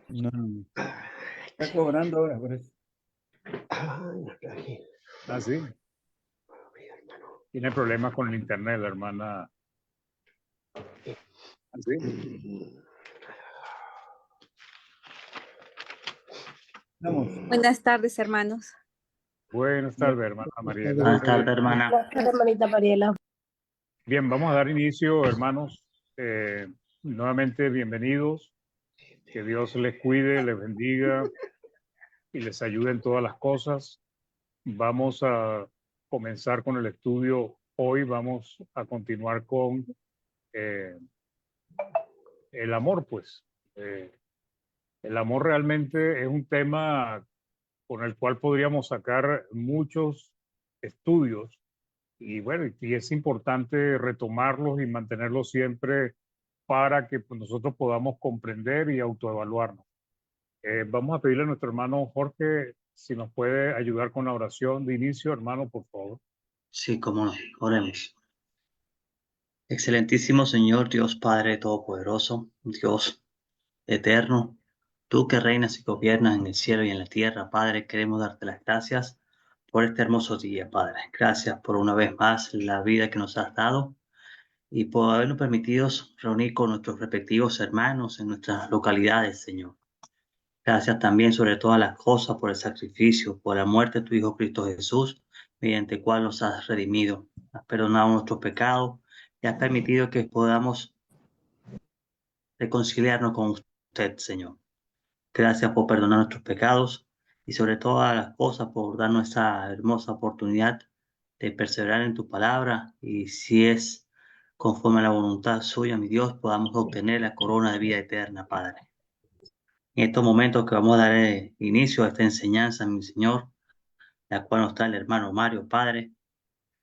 No, no. Ay, Está cobrando ahora por eso. no está aquí. Ah, sí. Mi hermano. Tiene problemas con el internet, la hermana. Ah, sí. Vamos. Buenas tardes, hermanos. Buenas tardes, hermana Mariela. Buenas tardes, hermana. Gracias, hermanita Mariela. Bien, vamos a dar inicio, hermanos. Nuevamente, bienvenidos. Que Dios les cuide, les bendiga y les ayude en todas las cosas. Vamos a comenzar con el estudio. Hoy vamos a continuar con eh, el amor, pues. El amor realmente es un tema con el cual podríamos sacar muchos estudios y bueno, y es importante retomarlos y mantenerlos siempre para que pues, nosotros podamos comprender y autoevaluarnos. Vamos a pedirle a nuestro hermano Jorge si nos puede ayudar con la oración de inicio, hermano, por favor. Sí, cómo no. Oremos. Excelentísimo Señor, Dios Padre Todopoderoso, Dios eterno, tú que reinas y gobiernas en el cielo y en la tierra, Padre, queremos darte las gracias por este hermoso día, Padre. Gracias por una vez más la vida que nos has dado y por habernos permitido reunir con nuestros respectivos hermanos en nuestras localidades, Señor. Gracias también sobre todas las cosas por el sacrificio, por la muerte de tu Hijo Cristo Jesús, mediante el cual nos has redimido, has perdonado nuestros pecados y has permitido que podamos reconciliarnos con usted, Señor. Gracias por perdonar nuestros pecados y sobre todas las cosas por darnos esa hermosa oportunidad de perseverar en tu palabra y si es conforme a la voluntad suya, mi Dios, podamos obtener la corona de vida eterna, Padre. En estos momentos que vamos a dar inicio a esta enseñanza, mi Señor, la cual nos trae el hermano Mario, Padre,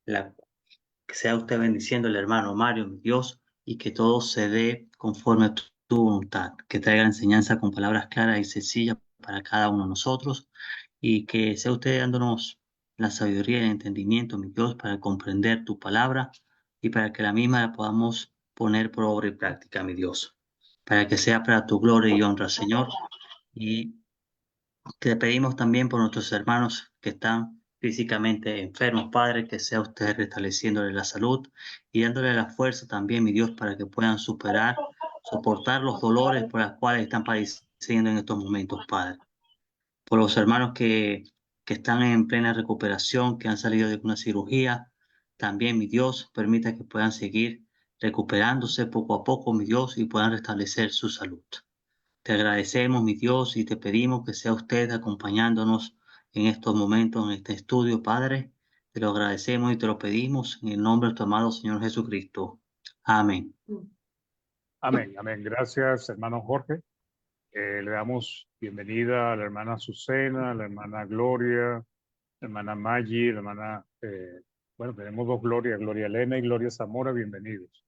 que sea usted bendiciendo al hermano Mario, mi Dios, y que todo se dé conforme a tu voluntad, que traiga la enseñanza con palabras claras y sencillas para cada uno de nosotros, y que sea usted dándonos la sabiduría y el entendimiento, mi Dios, para comprender tu palabra y para que la misma la podamos poner por obra y práctica, mi Dios, para que sea para tu gloria y honra, Señor. Y te pedimos también por nuestros hermanos que están físicamente enfermos, Padre, que sea usted restableciéndole la salud y dándole la fuerza también, mi Dios, para que puedan superar, soportar los dolores por los cuales están padeciendo en estos momentos, Padre. Por los hermanos que están en plena recuperación, que han salido de una cirugía, también, mi Dios, permita que puedan seguir recuperándose poco a poco, mi Dios, y puedan restablecer su salud. Te agradecemos, mi Dios, y te pedimos que sea usted acompañándonos en estos momentos, en este estudio, Padre. Te lo agradecemos y te lo pedimos en el nombre de tu amado Señor Jesucristo. Amén. Amén, amén. Gracias, hermano Jorge. Le damos bienvenida a la hermana Azucena, a la hermana Gloria, la hermana Maggi, la hermana, bueno, tenemos dos Glorias, Gloria Elena y Gloria Zamora, bienvenidos.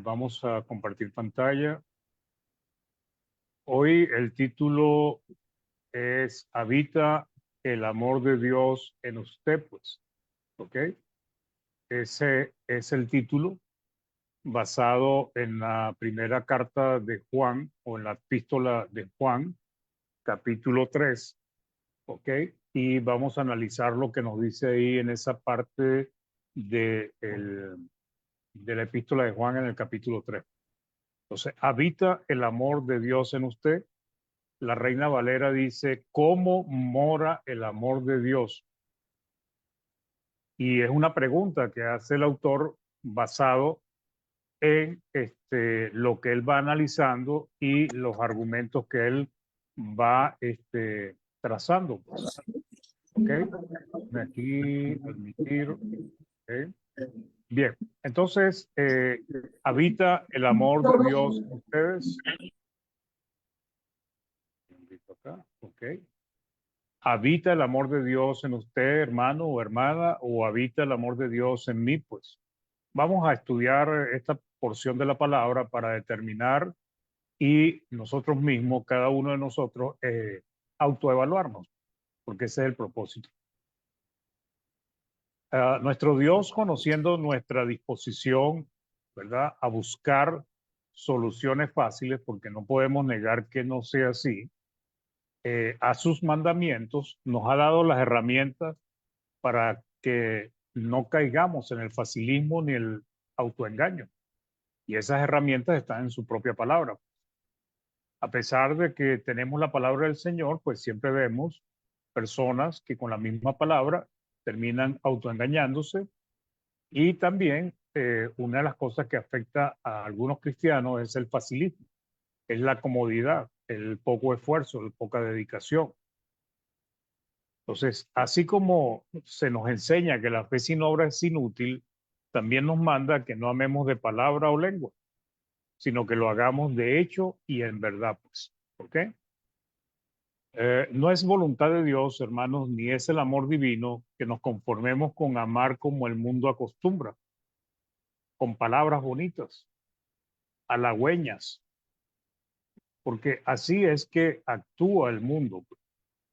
Vamos a compartir pantalla. Hoy el título es Habita el amor de Dios en usted, pues, ¿ok? Ese es el título basado en la primera carta de Juan o en la epístola de Juan, capítulo 3, ¿ok? Y vamos a analizar lo que nos dice ahí en esa parte de la epístola de Juan en el capítulo 3. Entonces, habita el amor de Dios en usted. La Reina Valera dice, ¿cómo mora el amor de Dios? Y es una pregunta que hace el autor basado en lo que él va analizando y los argumentos que él va trazando. Pues. ¿Ok? Aquí, admitir. ¿Ok? Bien, entonces, ¿habita el amor de Dios en ustedes? Acá, ¿ok? ¿Habita el amor de Dios en usted, hermano o hermana, o habita el amor de Dios en mí? Pues vamos a estudiar esta porción de la palabra para determinar y nosotros mismos, cada uno de nosotros, autoevaluarnos, porque ese es el propósito. Nuestro Dios, conociendo nuestra disposición, ¿verdad?, a buscar soluciones fáciles, porque no podemos negar que no sea así, a sus mandamientos, nos ha dado las herramientas para que no caigamos en el facilismo ni el autoengaño. Y esas herramientas están en su propia palabra. A pesar de que tenemos la palabra del Señor, pues siempre vemos personas que con la misma palabra terminan autoengañándose. Y también una de las cosas que afecta a algunos cristianos es el facilismo, es la comodidad, el poco esfuerzo, la poca dedicación. Entonces, así como se nos enseña que la fe sin obra es inútil, también nos manda que no amemos de palabra o lengua, sino que lo hagamos de hecho y en verdad, pues. ¿Ok? No es voluntad de Dios, hermanos, ni es el amor divino que nos conformemos con amar como el mundo acostumbra, con palabras bonitas, halagüeñas, porque así es que actúa el mundo.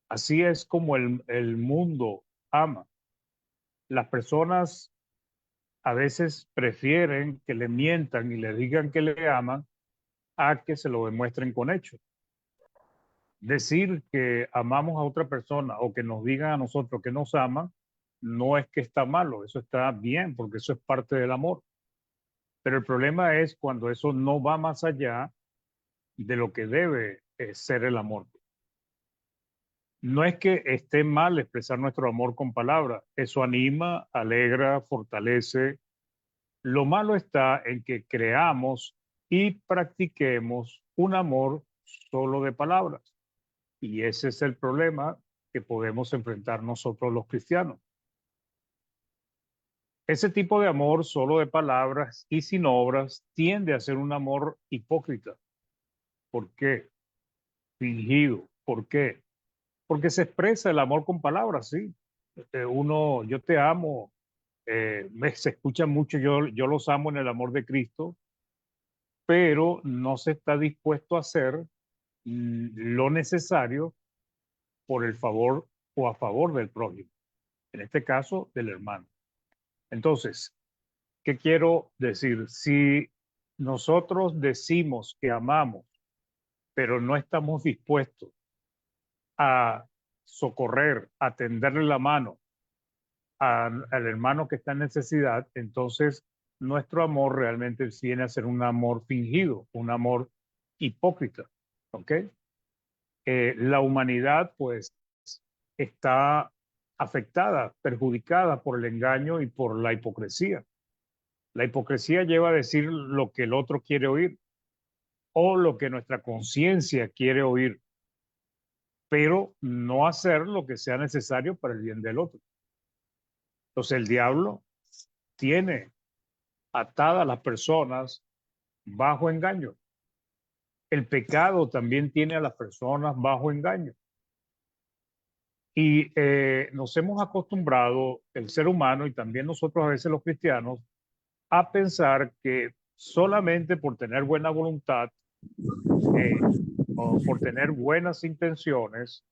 Así es como el mundo ama. Las personas a veces prefieren que le mientan y le digan que le aman a que se lo demuestren con hechos. Decir que amamos a otra persona o que nos digan a nosotros que nos aman, no es que está malo, eso está bien, porque eso es parte del amor. Pero el problema es cuando eso no va más allá de lo que debe ser el amor. No es que esté mal expresar nuestro amor con palabras, eso anima, alegra, fortalece. Lo malo está en que creamos y practiquemos un amor solo de palabras. Y ese es el problema que podemos enfrentar nosotros los cristianos. Ese tipo de amor solo de palabras y sin obras tiende a ser un amor hipócrita. ¿Por qué? Fingido. ¿Por qué? Porque se expresa el amor con palabras, sí. Yo te amo, se escucha mucho, yo los amo en el amor de Cristo, pero no se está dispuesto a hacer lo necesario por el favor o a favor del prójimo, en este caso del hermano. Entonces, ¿qué quiero decir? Si nosotros decimos que amamos, pero no estamos dispuestos a socorrer, a tenderle la mano al hermano que está en necesidad, entonces nuestro amor realmente viene a ser un amor fingido, un amor hipócrita. ¿Ok? La humanidad pues está afectada, perjudicada por el engaño y por la hipocresía. La hipocresía lleva a decir lo que el otro quiere oír o lo que nuestra conciencia quiere oír, pero no hacer lo que sea necesario para el bien del otro. Entonces el diablo tiene atadas a las personas bajo engaño. El pecado también tiene a las personas bajo engaño. Y nos hemos acostumbrado, el ser humano y también nosotros a veces los cristianos, a pensar que solamente por tener buena voluntad o por tener buenas intenciones,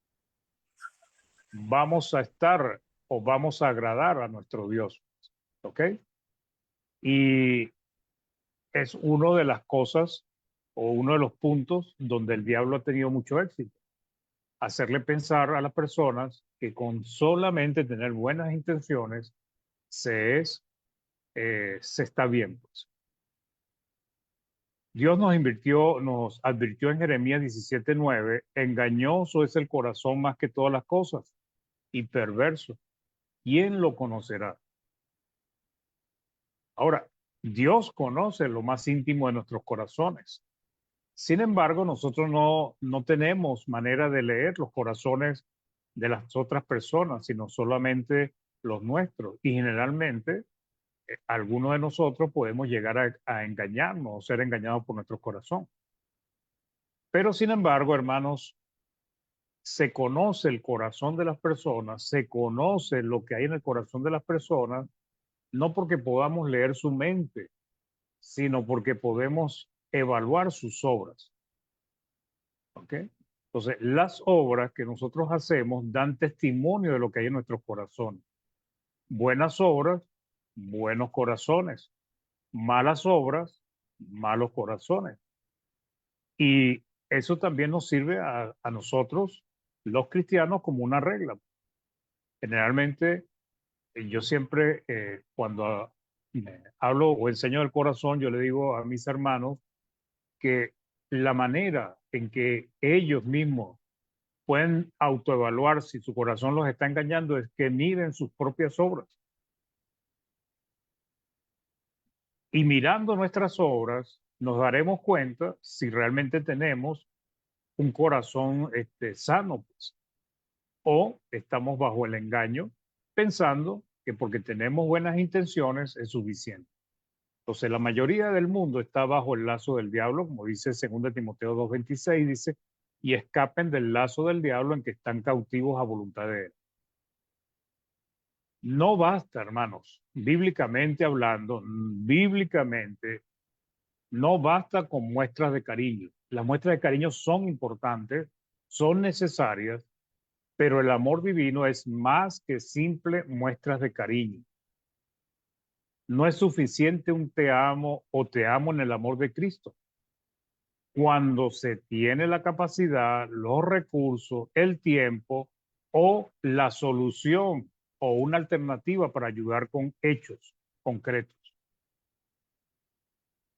vamos a estar o vamos a agradar a nuestro Dios. ¿Ok? Y es una de las cosas o uno de los puntos donde el diablo ha tenido mucho éxito. Hacerle pensar a las personas que con solamente tener buenas intenciones se está bien. Pues. Dios nos advirtió en Jeremías 17:9, engañoso es el corazón más que todas las cosas y perverso. ¿Quién lo conocerá? Ahora, Dios conoce lo más íntimo de nuestros corazones. Sin embargo, nosotros no tenemos manera de leer los corazones de las otras personas, sino solamente los nuestros. Y generalmente, algunos de nosotros podemos llegar a engañarnos o ser engañados por nuestro corazón. Pero sin embargo, hermanos, se conoce el corazón de las personas, se conoce lo que hay en el corazón de las personas, no porque podamos leer su mente, sino porque podemos evaluar sus obras. ¿Ok? Entonces, las obras que nosotros hacemos dan testimonio de lo que hay en nuestros corazones. Buenas obras, buenos corazones. Malas obras, malos corazones. Y eso también nos sirve a nosotros, los cristianos, como una regla. Generalmente, yo siempre, cuando hablo o enseño del corazón, yo le digo a mis hermanos que la manera en que ellos mismos pueden autoevaluar si su corazón los está engañando es que miren sus propias obras. Y mirando nuestras obras, nos daremos cuenta si realmente tenemos un corazón sano, pues, o estamos bajo el engaño, pensando que porque tenemos buenas intenciones es suficiente. Entonces, la mayoría del mundo está bajo el lazo del diablo, como dice 2 Timoteo 2:26, dice, y escapen del lazo del diablo en que están cautivos a voluntad de él. No basta, hermanos, bíblicamente hablando, bíblicamente, no basta con muestras de cariño. Las muestras de cariño son importantes, son necesarias, pero el amor divino es más que simple muestras de cariño. No es suficiente un te amo o te amo en el amor de Cristo. Cuando se tiene la capacidad, los recursos, el tiempo o la solución o una alternativa para ayudar con hechos concretos.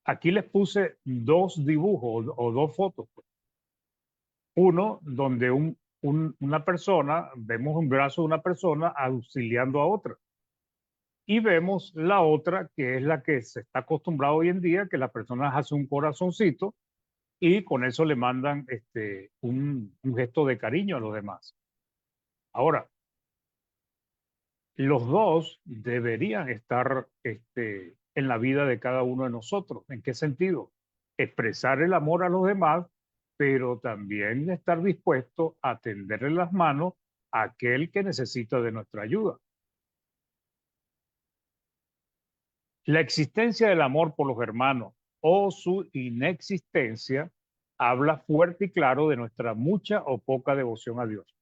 Aquí les puse dos dibujos o dos fotos. Uno donde una persona, vemos un brazo de una persona auxiliando a otra. Y vemos la otra, que es la que se está acostumbrado hoy en día, que la persona hace un corazoncito y con eso le mandan un gesto de cariño a los demás. Ahora, los dos deberían estar en la vida de cada uno de nosotros. ¿En qué sentido? Expresar el amor a los demás, pero también estar dispuesto a tenderle las manos a aquel que necesita de nuestra ayuda. La existencia del amor por los hermanos o su inexistencia habla fuerte y claro de nuestra mucha o poca devoción a Dios.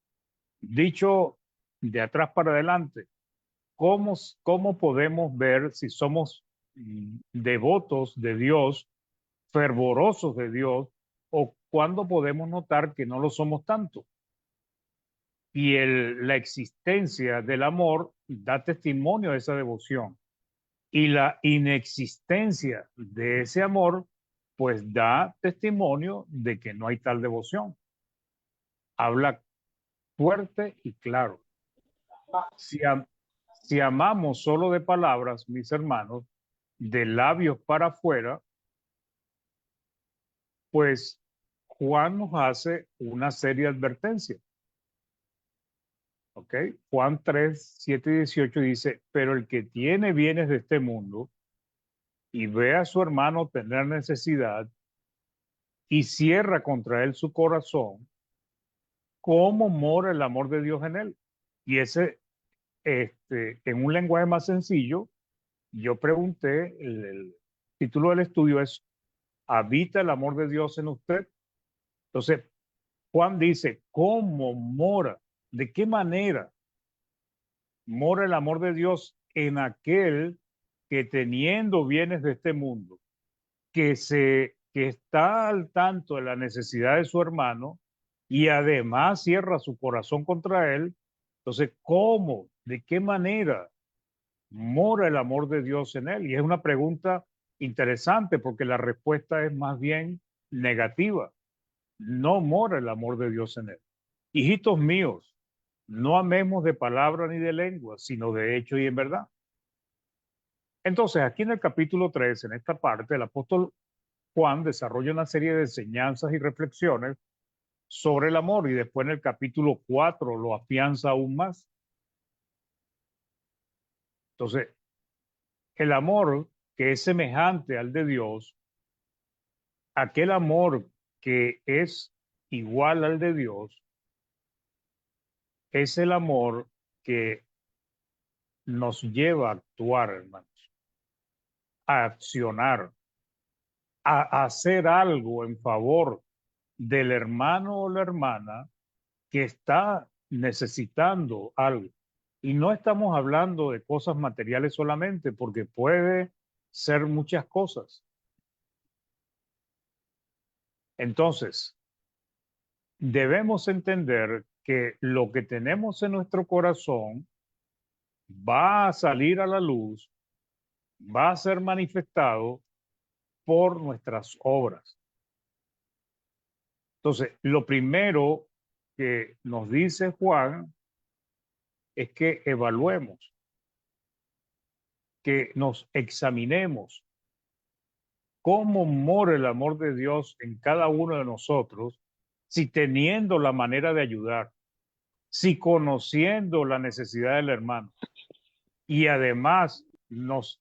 Dicho de atrás para adelante, ¿cómo podemos ver si somos devotos de Dios, fervorosos de Dios, o cuándo podemos notar que no lo somos tanto? Y la existencia del amor da testimonio de esa devoción. Y la inexistencia de ese amor, pues da testimonio de que no hay tal devoción. Habla fuerte y claro. Si amamos solo de palabras, mis hermanos, de labios para afuera, pues Juan nos hace una seria advertencia. ¿Ok? Juan 3, 7 y 18 dice, pero el que tiene bienes de este mundo y ve a su hermano tener necesidad y cierra contra él su corazón, ¿cómo mora el amor de Dios en él? Y ese, en un lenguaje más sencillo, yo pregunté, el título del estudio es, ¿habita el amor de Dios en usted? Entonces, Juan dice, ¿cómo mora? ¿De qué manera mora el amor de Dios en aquel que teniendo bienes de este mundo, que está al tanto de la necesidad de su hermano y además cierra su corazón contra él? Entonces, ¿cómo? ¿De qué manera mora el amor de Dios en él? Y es una pregunta interesante porque la respuesta es más bien negativa. No mora el amor de Dios en él. Hijitos míos, no amemos de palabra ni de lengua, sino de hecho y en verdad. Entonces, aquí en el capítulo 3, en esta parte, el apóstol Juan desarrolla una serie de enseñanzas y reflexiones sobre el amor y después en el capítulo 4 lo afianza aún más. Entonces, el amor que es semejante al de Dios, aquel amor que es igual al de Dios, es el amor que nos lleva a actuar, hermanos, a accionar, a hacer algo en favor del hermano o la hermana que está necesitando algo. Y no estamos hablando de cosas materiales solamente, porque puede ser muchas cosas. Entonces, debemos entender que lo que tenemos en nuestro corazón va a salir a la luz, va a ser manifestado por nuestras obras. Entonces, lo primero que nos dice Juan es que evaluemos, que nos examinemos cómo mora el amor de Dios en cada uno de nosotros, si teniendo la manera de ayudar, si conociendo la necesidad del hermano y además nos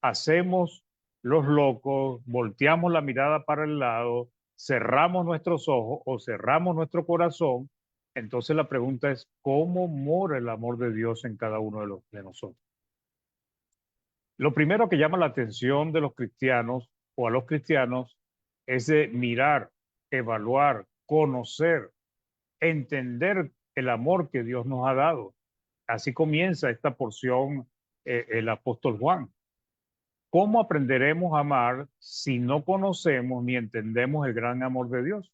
hacemos los locos, volteamos la mirada para el lado, cerramos nuestros ojos o cerramos nuestro corazón, entonces la pregunta es, ¿cómo mora el amor de Dios en cada uno de nosotros? Lo primero que llama la atención de los cristianos o a los cristianos es de mirar, evaluar, conocer, entender el amor que Dios nos ha dado. Así comienza esta porción el apóstol Juan. ¿Cómo aprenderemos a amar si no conocemos ni entendemos el gran amor de Dios?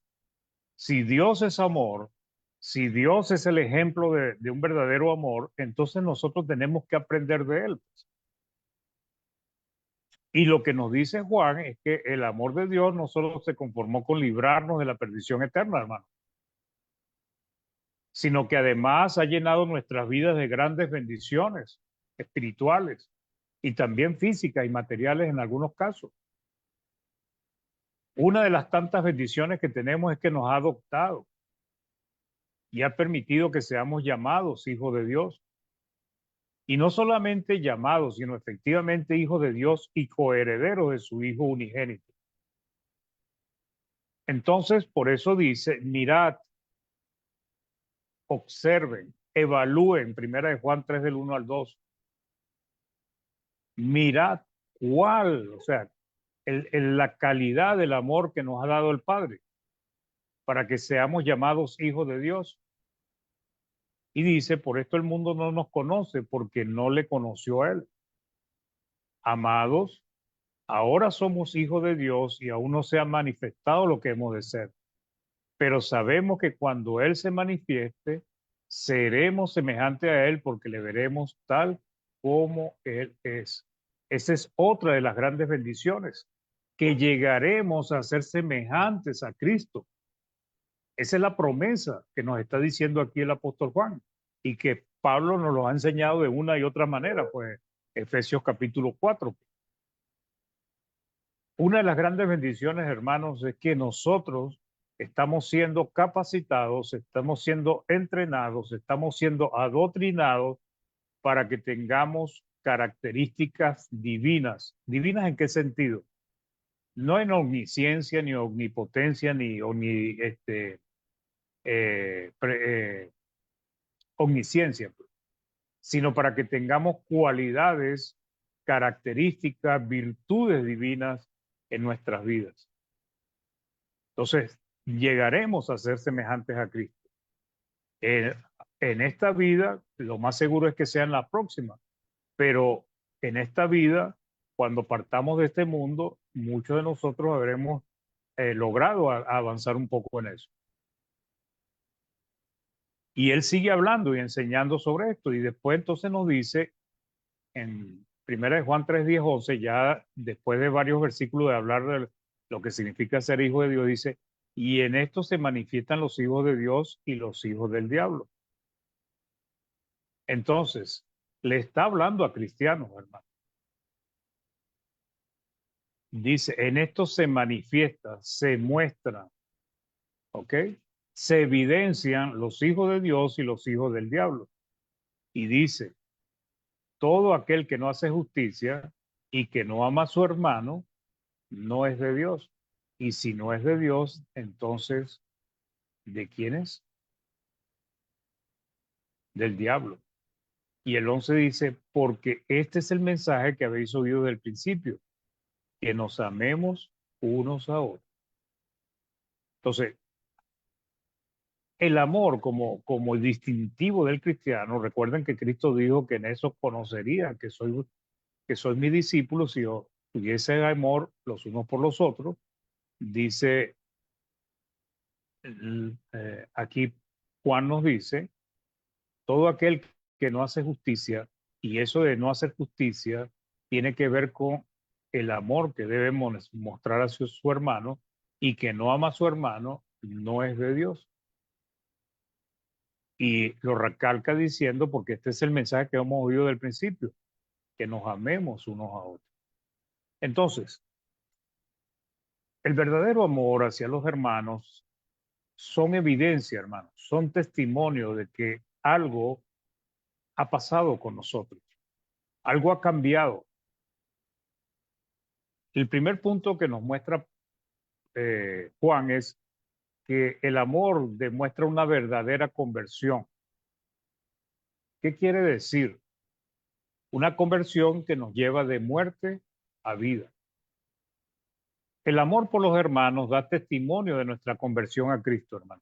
Si Dios es amor, si Dios es el ejemplo de un verdadero amor, entonces nosotros tenemos que aprender de él. Y lo que nos dice Juan es que el amor de Dios no solo se conformó con librarnos de la perdición eterna, hermano, sino que además ha llenado nuestras vidas de grandes bendiciones espirituales y también físicas y materiales en algunos casos. Una de las tantas bendiciones que tenemos es que nos ha adoptado y ha permitido que seamos llamados hijos de Dios. Y no solamente llamados, sino efectivamente hijos de Dios y coherederos de su Hijo unigénito. Entonces, por eso dice, mirad, observen, evalúen, primera de Juan 3 del 1 al 2. Mirad cuál, o sea, la calidad del amor que nos ha dado el Padre para que seamos llamados hijos de Dios. Y dice, por esto el mundo no nos conoce porque no le conoció a Él. Amados, ahora somos hijos de Dios y aún no se ha manifestado lo que hemos de ser. Pero sabemos que cuando Él se manifieste, seremos semejantes a Él porque le veremos tal como Él es. Esa es otra de las grandes bendiciones, que llegaremos a ser semejantes a Cristo. Esa es la promesa que nos está diciendo aquí el apóstol Juan y que Pablo nos lo ha enseñado de una y otra manera, pues Efesios capítulo 4. Una de las grandes bendiciones, hermanos, es que nosotros estamos siendo capacitados, estamos siendo entrenados, estamos siendo adoctrinados para que tengamos características divinas. ¿Divinas en qué sentido? No en omnisciencia, ni omnipotencia, ni omnisciencia, sino para que tengamos cualidades, características, virtudes divinas en nuestras vidas. Entonces, llegaremos a ser semejantes a Cristo. En esta vida, lo más seguro es que sea en la próxima, pero en esta vida, cuando partamos de este mundo, muchos de nosotros habremos logrado avanzar un poco en eso. Y él sigue hablando y enseñando sobre esto. Y después entonces nos dice en 1 de Juan 3, 10, 11, ya después de varios versículos de hablar de lo que significa ser hijo de Dios, dice, y en esto se manifiestan los hijos de Dios y los hijos del diablo. Entonces, le está hablando a cristianos, hermano. Dice, en esto se manifiesta, se muestra, ¿ok? Se evidencian los hijos de Dios y los hijos del diablo. Y dice, todo aquel que no hace justicia y que no ama a su hermano, no es de Dios. Y si no es de Dios, entonces, ¿de quién es? Del diablo. Y el 11 dice, porque este es el mensaje que habéis oído del principio, que nos amemos unos a otros. Entonces, el amor como el distintivo del cristiano, recuerden que Cristo dijo que en eso conocerían que soy mi discípulo si yo tuviese amor los unos por los otros, dice aquí Juan nos dice, todo aquel que no hace justicia, y eso de no hacer justicia tiene que ver con el amor que debe mostrar hacia su hermano, y que no ama a su hermano no es de Dios. Y lo recalca diciendo, porque este es el mensaje que hemos oído del principio, que nos amemos unos a otros. Entonces, el verdadero amor hacia los hermanos son evidencia, hermanos, son testimonio de que algo ha pasado con nosotros, algo ha cambiado. El primer punto que nos muestra Juan es que el amor demuestra una verdadera conversión. ¿Qué quiere decir? Una conversión que nos lleva de muerte a vida. El amor por los hermanos da testimonio de nuestra conversión a Cristo, hermano.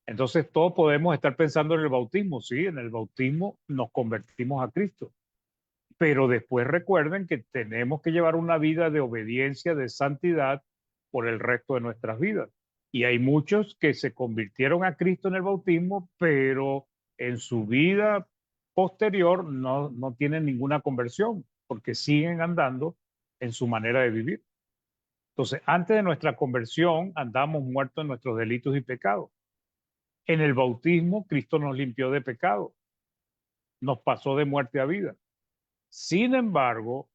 Entonces todos podemos estar pensando en el bautismo, sí, en el bautismo nos convertimos a Cristo, pero después recuerden que tenemos que llevar una vida de obediencia, de santidad por el resto de nuestras vidas. Y hay muchos que se convirtieron a Cristo en el bautismo, pero en su vida posterior no tienen ninguna conversión, porque siguen andando en su manera de vivir. Entonces, antes de nuestra conversión, andamos muertos en nuestros delitos y pecados. En el bautismo, Cristo nos limpió de pecado, nos pasó de muerte a vida. Sin embargo,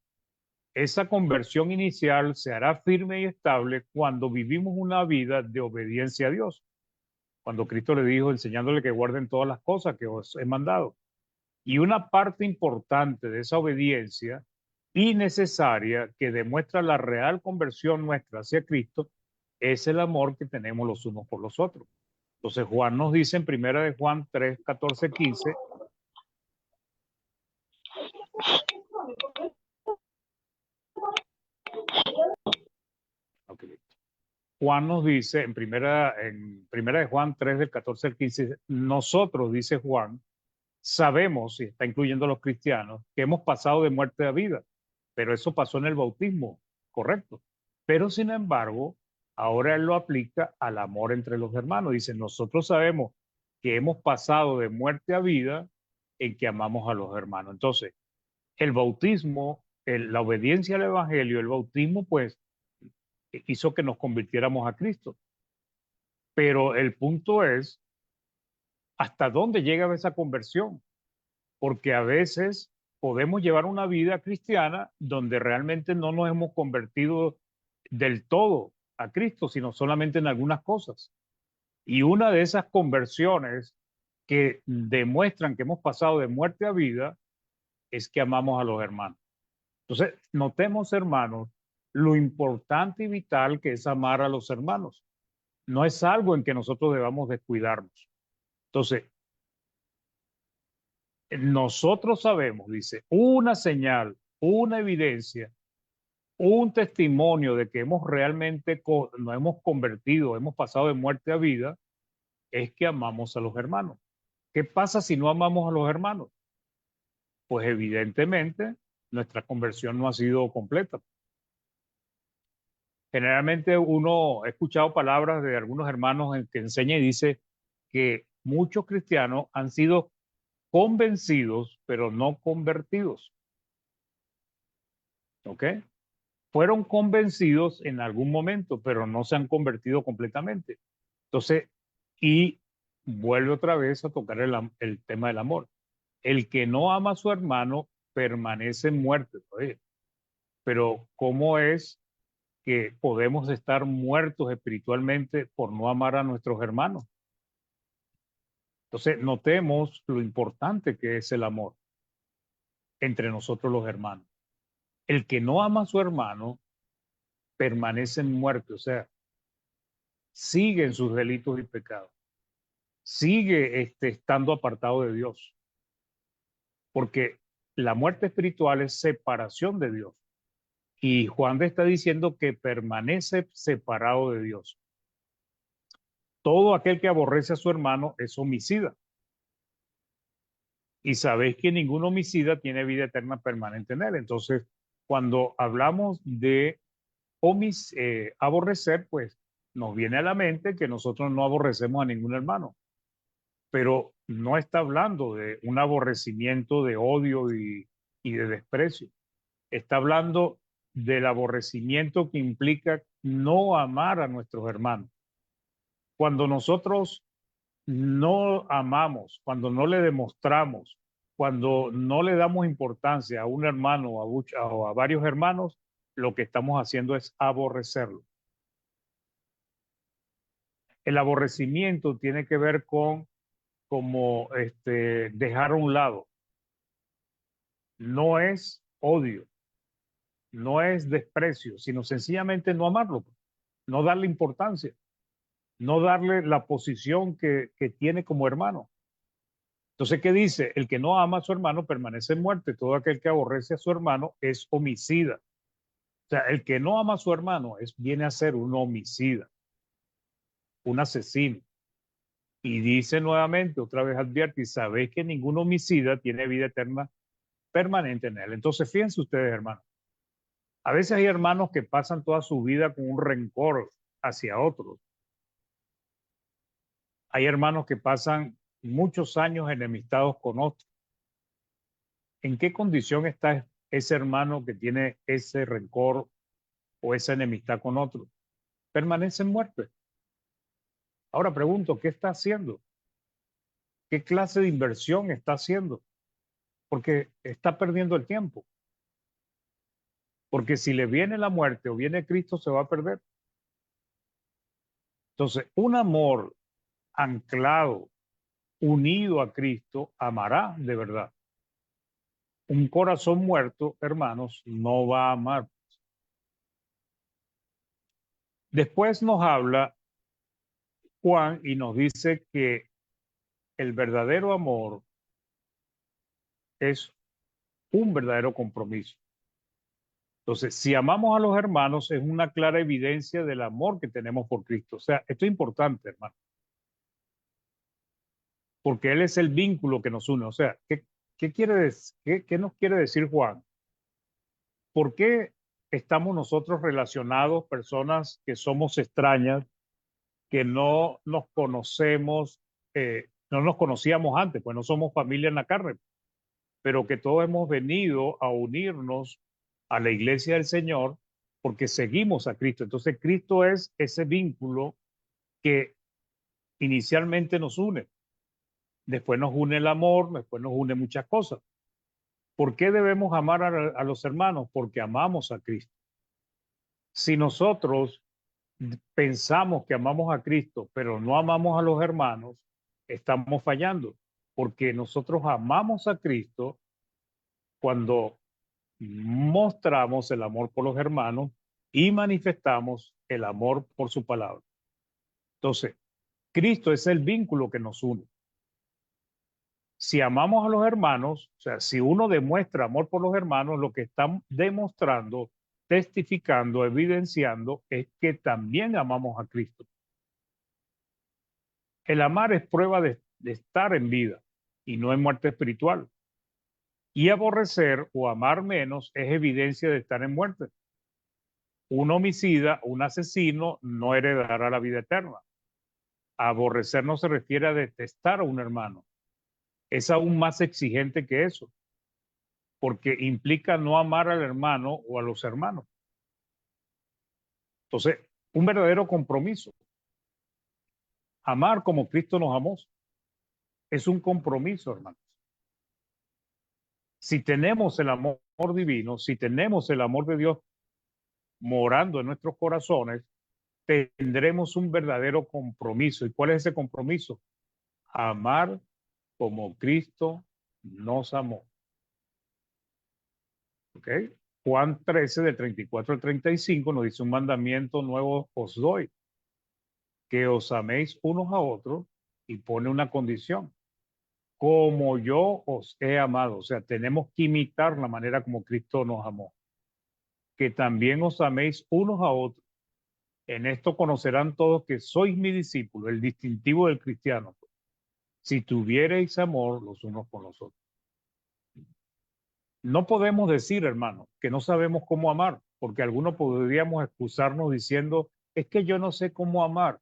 esa conversión inicial se hará firme y estable cuando vivimos una vida de obediencia a Dios. Cuando Cristo le dijo, enseñándole que guarden todas las cosas que os he mandado. Y una parte importante de esa obediencia y necesaria que demuestra la real conversión nuestra hacia Cristo es el amor que tenemos los unos por los otros. Entonces Juan nos dice en primera de Juan 3, 14, 15. Okay. Juan nos dice en primera de Juan 3 del 14 al 15, nosotros, dice Juan, sabemos, y está incluyendo a los cristianos, que hemos pasado de muerte a vida, pero eso pasó en el bautismo, correcto. Pero sin embargo, ahora él lo aplica al amor entre los hermanos. Dice, nosotros sabemos que hemos pasado de muerte a vida en que amamos a los hermanos. Entonces, el bautismo, la obediencia al evangelio, el bautismo, pues, hizo que nos convirtiéramos a Cristo. Pero el punto es, ¿hasta dónde llega esa conversión? Porque a veces podemos llevar una vida cristiana donde realmente no nos hemos convertido del todo a Cristo, sino solamente en algunas cosas. Y una de esas conversiones que demuestran que hemos pasado de muerte a vida es que amamos a los hermanos. Entonces, notemos, hermanos, lo importante y vital que es amar a los hermanos. No es algo en que nosotros debamos descuidarnos. Entonces, nosotros sabemos, dice, una señal, una evidencia, un testimonio de que hemos realmente nos hemos convertido, hemos pasado de muerte a vida, es que amamos a los hermanos. ¿Qué pasa si no amamos a los hermanos? Pues evidentemente nuestra conversión no ha sido completa. Generalmente uno ha escuchado palabras de algunos hermanos que enseñan y dice que muchos cristianos han sido convencidos, pero no convertidos. ¿Ok? Fueron convencidos en algún momento, pero no se han convertido completamente. Entonces, y vuelve otra vez a tocar el tema del amor. El que no ama a su hermano permanece muerto. Oye, pero ¿cómo es que podemos estar muertos espiritualmente por no amar a nuestros hermanos? Entonces, notemos lo importante que es el amor entre nosotros los hermanos. El que no ama a su hermano permanece muerto, o sea, sigue en sus delitos y pecados, sigue estando apartado de Dios, porque la muerte espiritual es separación de Dios. Y Juan está diciendo que permanece separado de Dios. Todo aquel que aborrece a su hermano es homicida. Y sabéis que ningún homicida tiene vida eterna permanente en él. Entonces, cuando hablamos de aborrecer, pues nos viene a la mente que nosotros no aborrecemos a ningún hermano, pero no está hablando de un aborrecimiento de odio y de desprecio. Está hablando del aborrecimiento que implica no amar a nuestros hermanos. Cuando nosotros no amamos, cuando no le demostramos, cuando no le damos importancia a un hermano o a varios hermanos, lo que estamos haciendo es aborrecerlo. El aborrecimiento tiene que ver con como dejar a un lado. No es odio, no es desprecio, sino sencillamente no amarlo, no darle importancia, no darle la posición que tiene como hermano. Entonces, ¿qué dice? El que no ama a su hermano permanece en muerte. Todo aquel que aborrece a su hermano es homicida. O sea, el que no ama a su hermano viene a ser un homicida, un asesino. Y dice nuevamente, otra vez advierte, y sabéis que ningún homicida tiene vida eterna permanente en él. Entonces, fíjense ustedes, hermanos. A veces hay hermanos que pasan toda su vida con un rencor hacia otros. Hay hermanos que pasan muchos años enemistados con otros. ¿En qué condición está ese hermano que tiene ese rencor o esa enemistad con otro? Permanece en muerte. Ahora pregunto, ¿qué está haciendo? ¿Qué clase de inversión está haciendo? Porque está perdiendo el tiempo. Porque si le viene la muerte o viene Cristo, se va a perder. Entonces, un amor anclado, unido a Cristo, amará de verdad. Un corazón muerto, hermanos, no va a amar. Después nos habla Juan y nos dice que el verdadero amor es un verdadero compromiso. Entonces, si amamos a los hermanos, es una clara evidencia del amor que tenemos por Cristo. O sea, esto es importante, hermano, porque Él es el vínculo que nos une. O sea, ¿qué nos quiere decir Juan? ¿Por qué estamos nosotros relacionados, personas que somos extrañas, que no nos conocemos, no nos conocíamos antes, pues no somos familia en la carne, pero que todos hemos venido a unirnos a la iglesia del Señor porque seguimos a Cristo? Entonces, Cristo es ese vínculo que inicialmente nos une. Después nos une el amor, después nos une muchas cosas. ¿Por qué debemos amar a los hermanos? Porque amamos a Cristo. Si nosotros pensamos que amamos a Cristo, pero no amamos a los hermanos, estamos fallando, porque nosotros amamos a Cristo cuando mostramos el amor por los hermanos y manifestamos el amor por su palabra. Entonces, Cristo es el vínculo que nos une. Si amamos a los hermanos, o sea, si uno demuestra amor por los hermanos, lo que están demostrando, testificando, evidenciando, es que también amamos a Cristo. El amar es prueba de estar en vida y no en muerte espiritual. Y aborrecer o amar menos es evidencia de estar en muerte. Un homicida, un asesino, no heredará la vida eterna. Aborrecer no se refiere a detestar a un hermano. Es aún más exigente que eso, porque implica no amar al hermano o a los hermanos. Entonces, un verdadero compromiso. Amar como Cristo nos amó es un compromiso, hermanos. Si tenemos el amor divino, si tenemos el amor de Dios morando en nuestros corazones, tendremos un verdadero compromiso. ¿Y cuál es ese compromiso? Amar como Cristo nos amó. ¿Ok? Juan 13, del 34 al 35, nos dice: un mandamiento nuevo os doy, que os améis unos a otros, y pone una condición: como yo os he amado. O sea, tenemos que imitar la manera como Cristo nos amó. Que también os améis unos a otros. En esto conocerán todos que sois mi discípulo, el distintivo del cristiano, si tuviereis amor los unos con los otros. No podemos decir, hermano, que no sabemos cómo amar, porque algunos podríamos excusarnos diciendo es que yo no sé cómo amar,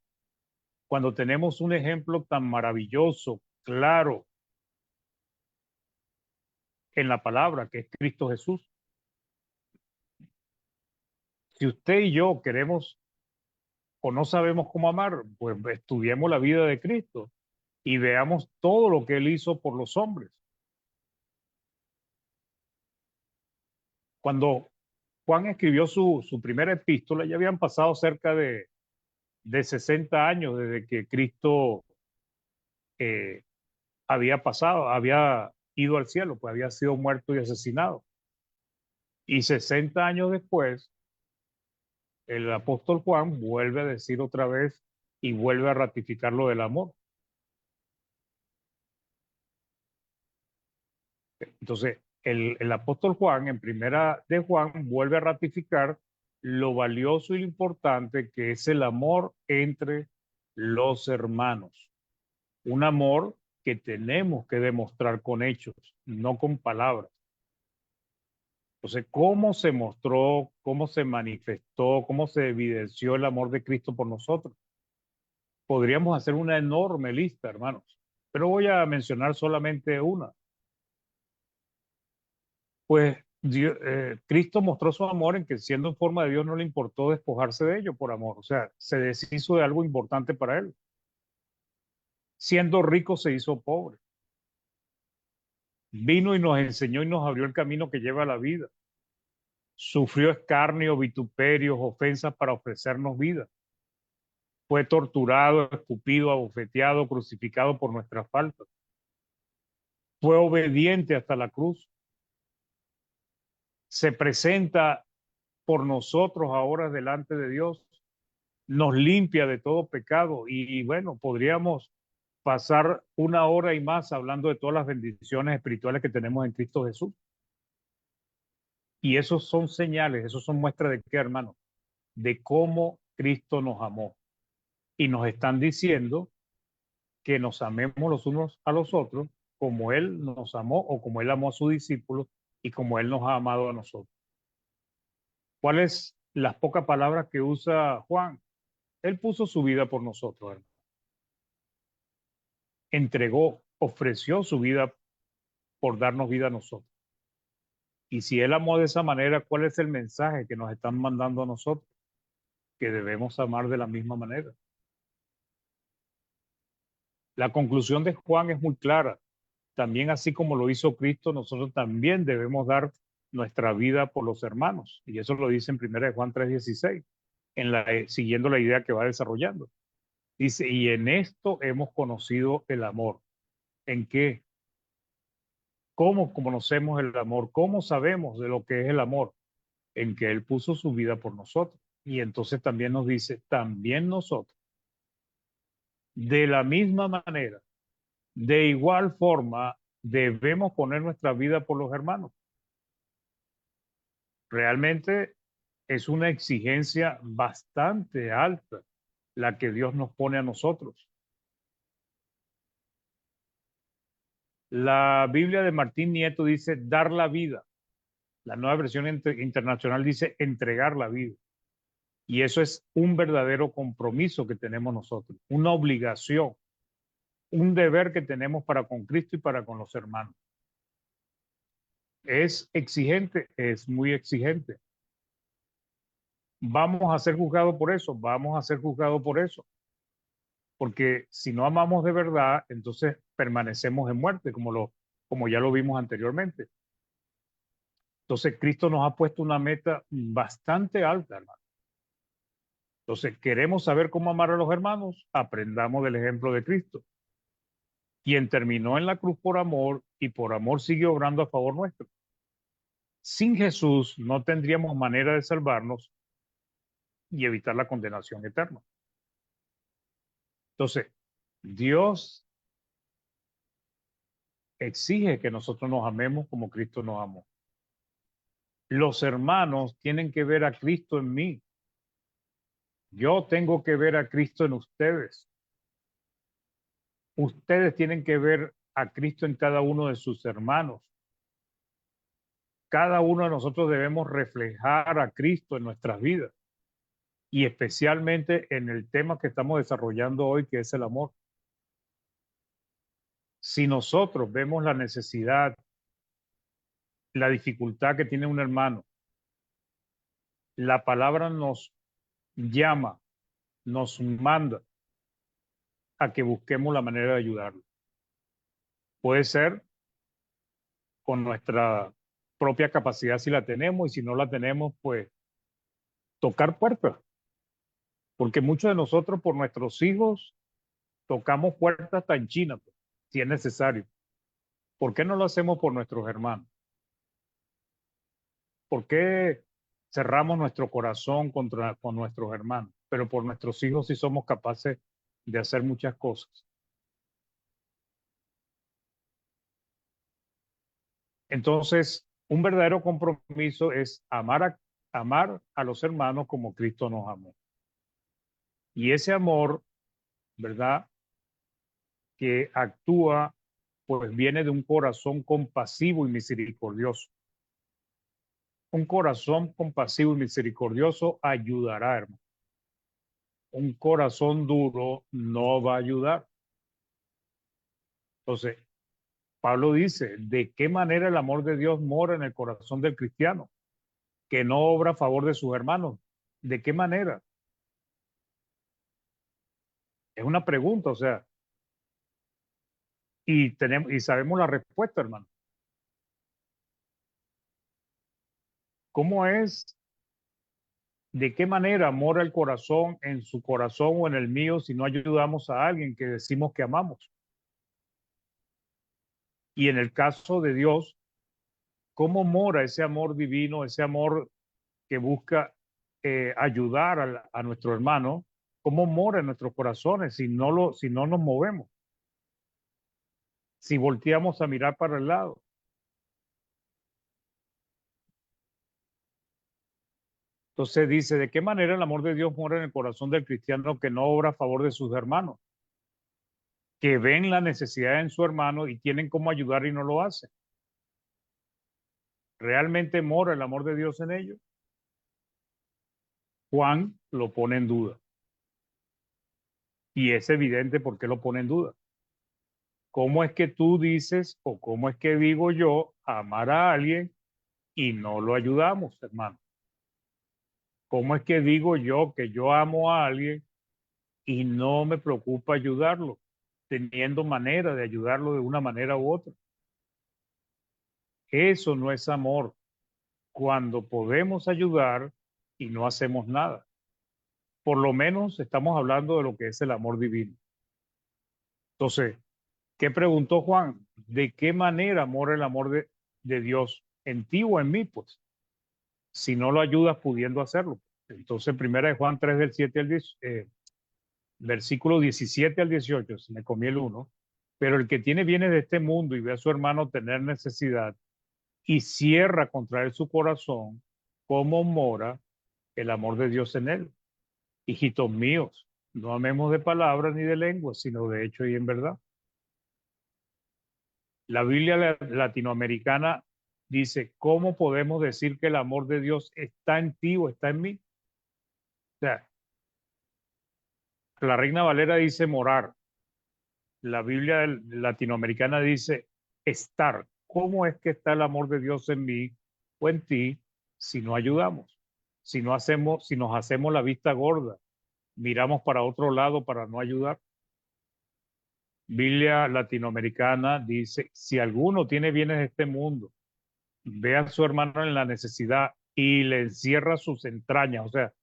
cuando tenemos un ejemplo tan maravilloso, claro, en la palabra, que es Cristo Jesús. Si usted y yo queremos o no sabemos cómo amar, pues estudiemos la vida de Cristo y veamos todo lo que Él hizo por los hombres. Cuando Juan escribió su primera epístola, ya habían pasado cerca de 60 años desde que Cristo eh, había ido al cielo, pues había sido muerto y asesinado. Y 60 años después, el apóstol Juan vuelve a decir otra vez y vuelve a ratificar lo del amor. Entonces, el apóstol Juan, en primera de Juan, vuelve a ratificar lo valioso y lo importante que es el amor entre los hermanos. Un amor que tenemos que demostrar con hechos, no con palabras. Entonces, ¿cómo se mostró, cómo se manifestó, cómo se evidenció el amor de Cristo por nosotros? Podríamos hacer una enorme lista, hermanos, pero voy a mencionar solamente una. Pues Cristo mostró su amor en que siendo en forma de Dios no le importó despojarse de ello por amor, o sea, se deshizo de algo importante para él. Siendo rico se hizo pobre. Vino y nos enseñó y nos abrió el camino que lleva a la vida. Sufrió escarnio, vituperios, ofensas para ofrecernos vida. Fue torturado, escupido, abofeteado, crucificado por nuestras faltas. Fue obediente hasta la cruz. Se presenta por nosotros ahora delante de Dios, nos limpia de todo pecado y bueno, podríamos pasar una hora y más hablando de todas las bendiciones espirituales que tenemos en Cristo Jesús. Y esos son señales, esos son muestras de qué, hermano, de cómo Cristo nos amó. Y nos están diciendo que nos amemos los unos a los otros como Él nos amó o como Él amó a sus discípulos y como Él nos ha amado a nosotros. ¿Cuáles las pocas palabras que usa Juan? Él puso su vida por nosotros, hermano. Entregó, ofreció su vida por darnos vida a nosotros. Y si Él amó de esa manera, ¿cuál es el mensaje que nos están mandando a nosotros? Que debemos amar de la misma manera. La conclusión de Juan es muy clara. También así como lo hizo Cristo, nosotros también debemos dar nuestra vida por los hermanos. Y eso lo dice en 1 Juan 3:16, siguiendo la idea que va desarrollando. Dice, y en esto hemos conocido el amor. ¿En qué? ¿Cómo conocemos el amor? ¿Cómo sabemos de lo que es el amor? En que Él puso su vida por nosotros. Y entonces también nos dice, también nosotros, de la misma manera, de igual forma, debemos poner nuestra vida por los hermanos. Realmente es una exigencia bastante alta la que Dios nos pone a nosotros. La Biblia de Martín Nieto dice dar la vida. La nueva versión internacional dice entregar la vida. Y eso es un verdadero compromiso que tenemos nosotros, una obligación, un deber que tenemos para con Cristo y para con los hermanos. ¿Es exigente? Es muy exigente. ¿Vamos a ser juzgados por eso? Vamos a ser juzgados por eso. Porque si no amamos de verdad, entonces permanecemos en muerte, como ya lo vimos anteriormente. Entonces, Cristo nos ha puesto una meta bastante alta, hermano. Entonces, ¿queremos saber cómo amar a los hermanos? Aprendamos del ejemplo de Cristo, quien terminó en la cruz por amor y por amor sigue obrando a favor nuestro. Sin Jesús no tendríamos manera de salvarnos y evitar la condenación eterna. Entonces, Dios exige que nosotros nos amemos como Cristo nos amó. Los hermanos tienen que ver a Cristo en mí. Yo tengo que ver a Cristo en ustedes. Ustedes tienen que ver a Cristo en cada uno de sus hermanos. Cada uno de nosotros debemos reflejar a Cristo en nuestras vidas. y especialmente en el tema que estamos desarrollando hoy, que es el amor. Si nosotros vemos la necesidad, la dificultad que tiene un hermano, la palabra nos llama, nos manda a que busquemos la manera de ayudarlo. Puede ser con nuestra propia capacidad si la tenemos, y si no la tenemos, pues tocar puertas, porque muchos de nosotros por nuestros hijos tocamos puertas hasta en China, pues, si es necesario. ¿Por qué no lo hacemos por nuestros hermanos? ¿Por qué cerramos nuestro corazón con nuestros hermanos? Pero por nuestros hijos sí somos capaces de hacer muchas cosas. Entonces, un verdadero compromiso es amar a los hermanos como Cristo nos amó. Y ese amor, ¿verdad?, que actúa, pues viene de un corazón compasivo y misericordioso. Un corazón compasivo y misericordioso ayudará, hermano. Un corazón duro no va a ayudar. Entonces, Pablo dice, ¿de qué manera el amor de Dios mora en el corazón del cristiano? Que no obra a favor de sus hermanos. ¿De qué manera? Es una pregunta, o sea, y sabemos la respuesta, hermano. ¿Cómo es? ¿De qué manera mora el corazón en su corazón o en el mío si no ayudamos a alguien que decimos que amamos? Y en el caso de Dios, ¿cómo mora ese amor divino, ese amor que busca ayudar a nuestro hermano? ¿Cómo mora en nuestros corazones si no nos movemos? Si volteamos a mirar para el lado. Entonces dice, ¿de qué manera el amor de Dios mora en el corazón del cristiano que no obra a favor de sus hermanos? Que ven la necesidad en su hermano y tienen cómo ayudar y no lo hacen. ¿Realmente mora el amor de Dios en ellos? Juan lo pone en duda. Y es evidente por qué lo pone en duda. ¿Cómo es que tú dices o cómo es que digo yo amar a alguien y no lo ayudamos, hermano? ¿Cómo es que digo yo que yo amo a alguien y no me preocupa ayudarlo, teniendo manera de ayudarlo de una manera u otra? Eso no es amor, cuando podemos ayudar y no hacemos nada. Por lo menos estamos hablando de lo que es el amor divino. Entonces, ¿qué preguntó Juan? ¿De qué manera mora el amor de Dios en ti o en mí? Pues, si no lo ayudas pudiendo hacerlo. Entonces, primera de Juan 3 del 7 al 10, versículo 17 al 18, se me comí el uno. Pero el que tiene bienes de este mundo y ve a su hermano tener necesidad y cierra contra él su corazón, ¿cómo mora el amor de Dios en él? Hijitos míos, no amemos de palabras ni de lengua, sino de hecho y en verdad. La Biblia latinoamericana dice, ¿cómo podemos decir que el amor de Dios está en ti o está en mí? O sea, la Reina Valera dice morar. La Biblia latinoamericana dice estar. ¿Cómo es que está el amor de Dios en mí o en ti si no ayudamos? Si nos hacemos la vista gorda, miramos para otro lado para no ayudar. Biblia latinoamericana dice, si alguno tiene bienes de este mundo, ve a su hermano en la necesidad y le encierra sus entrañas. O sea,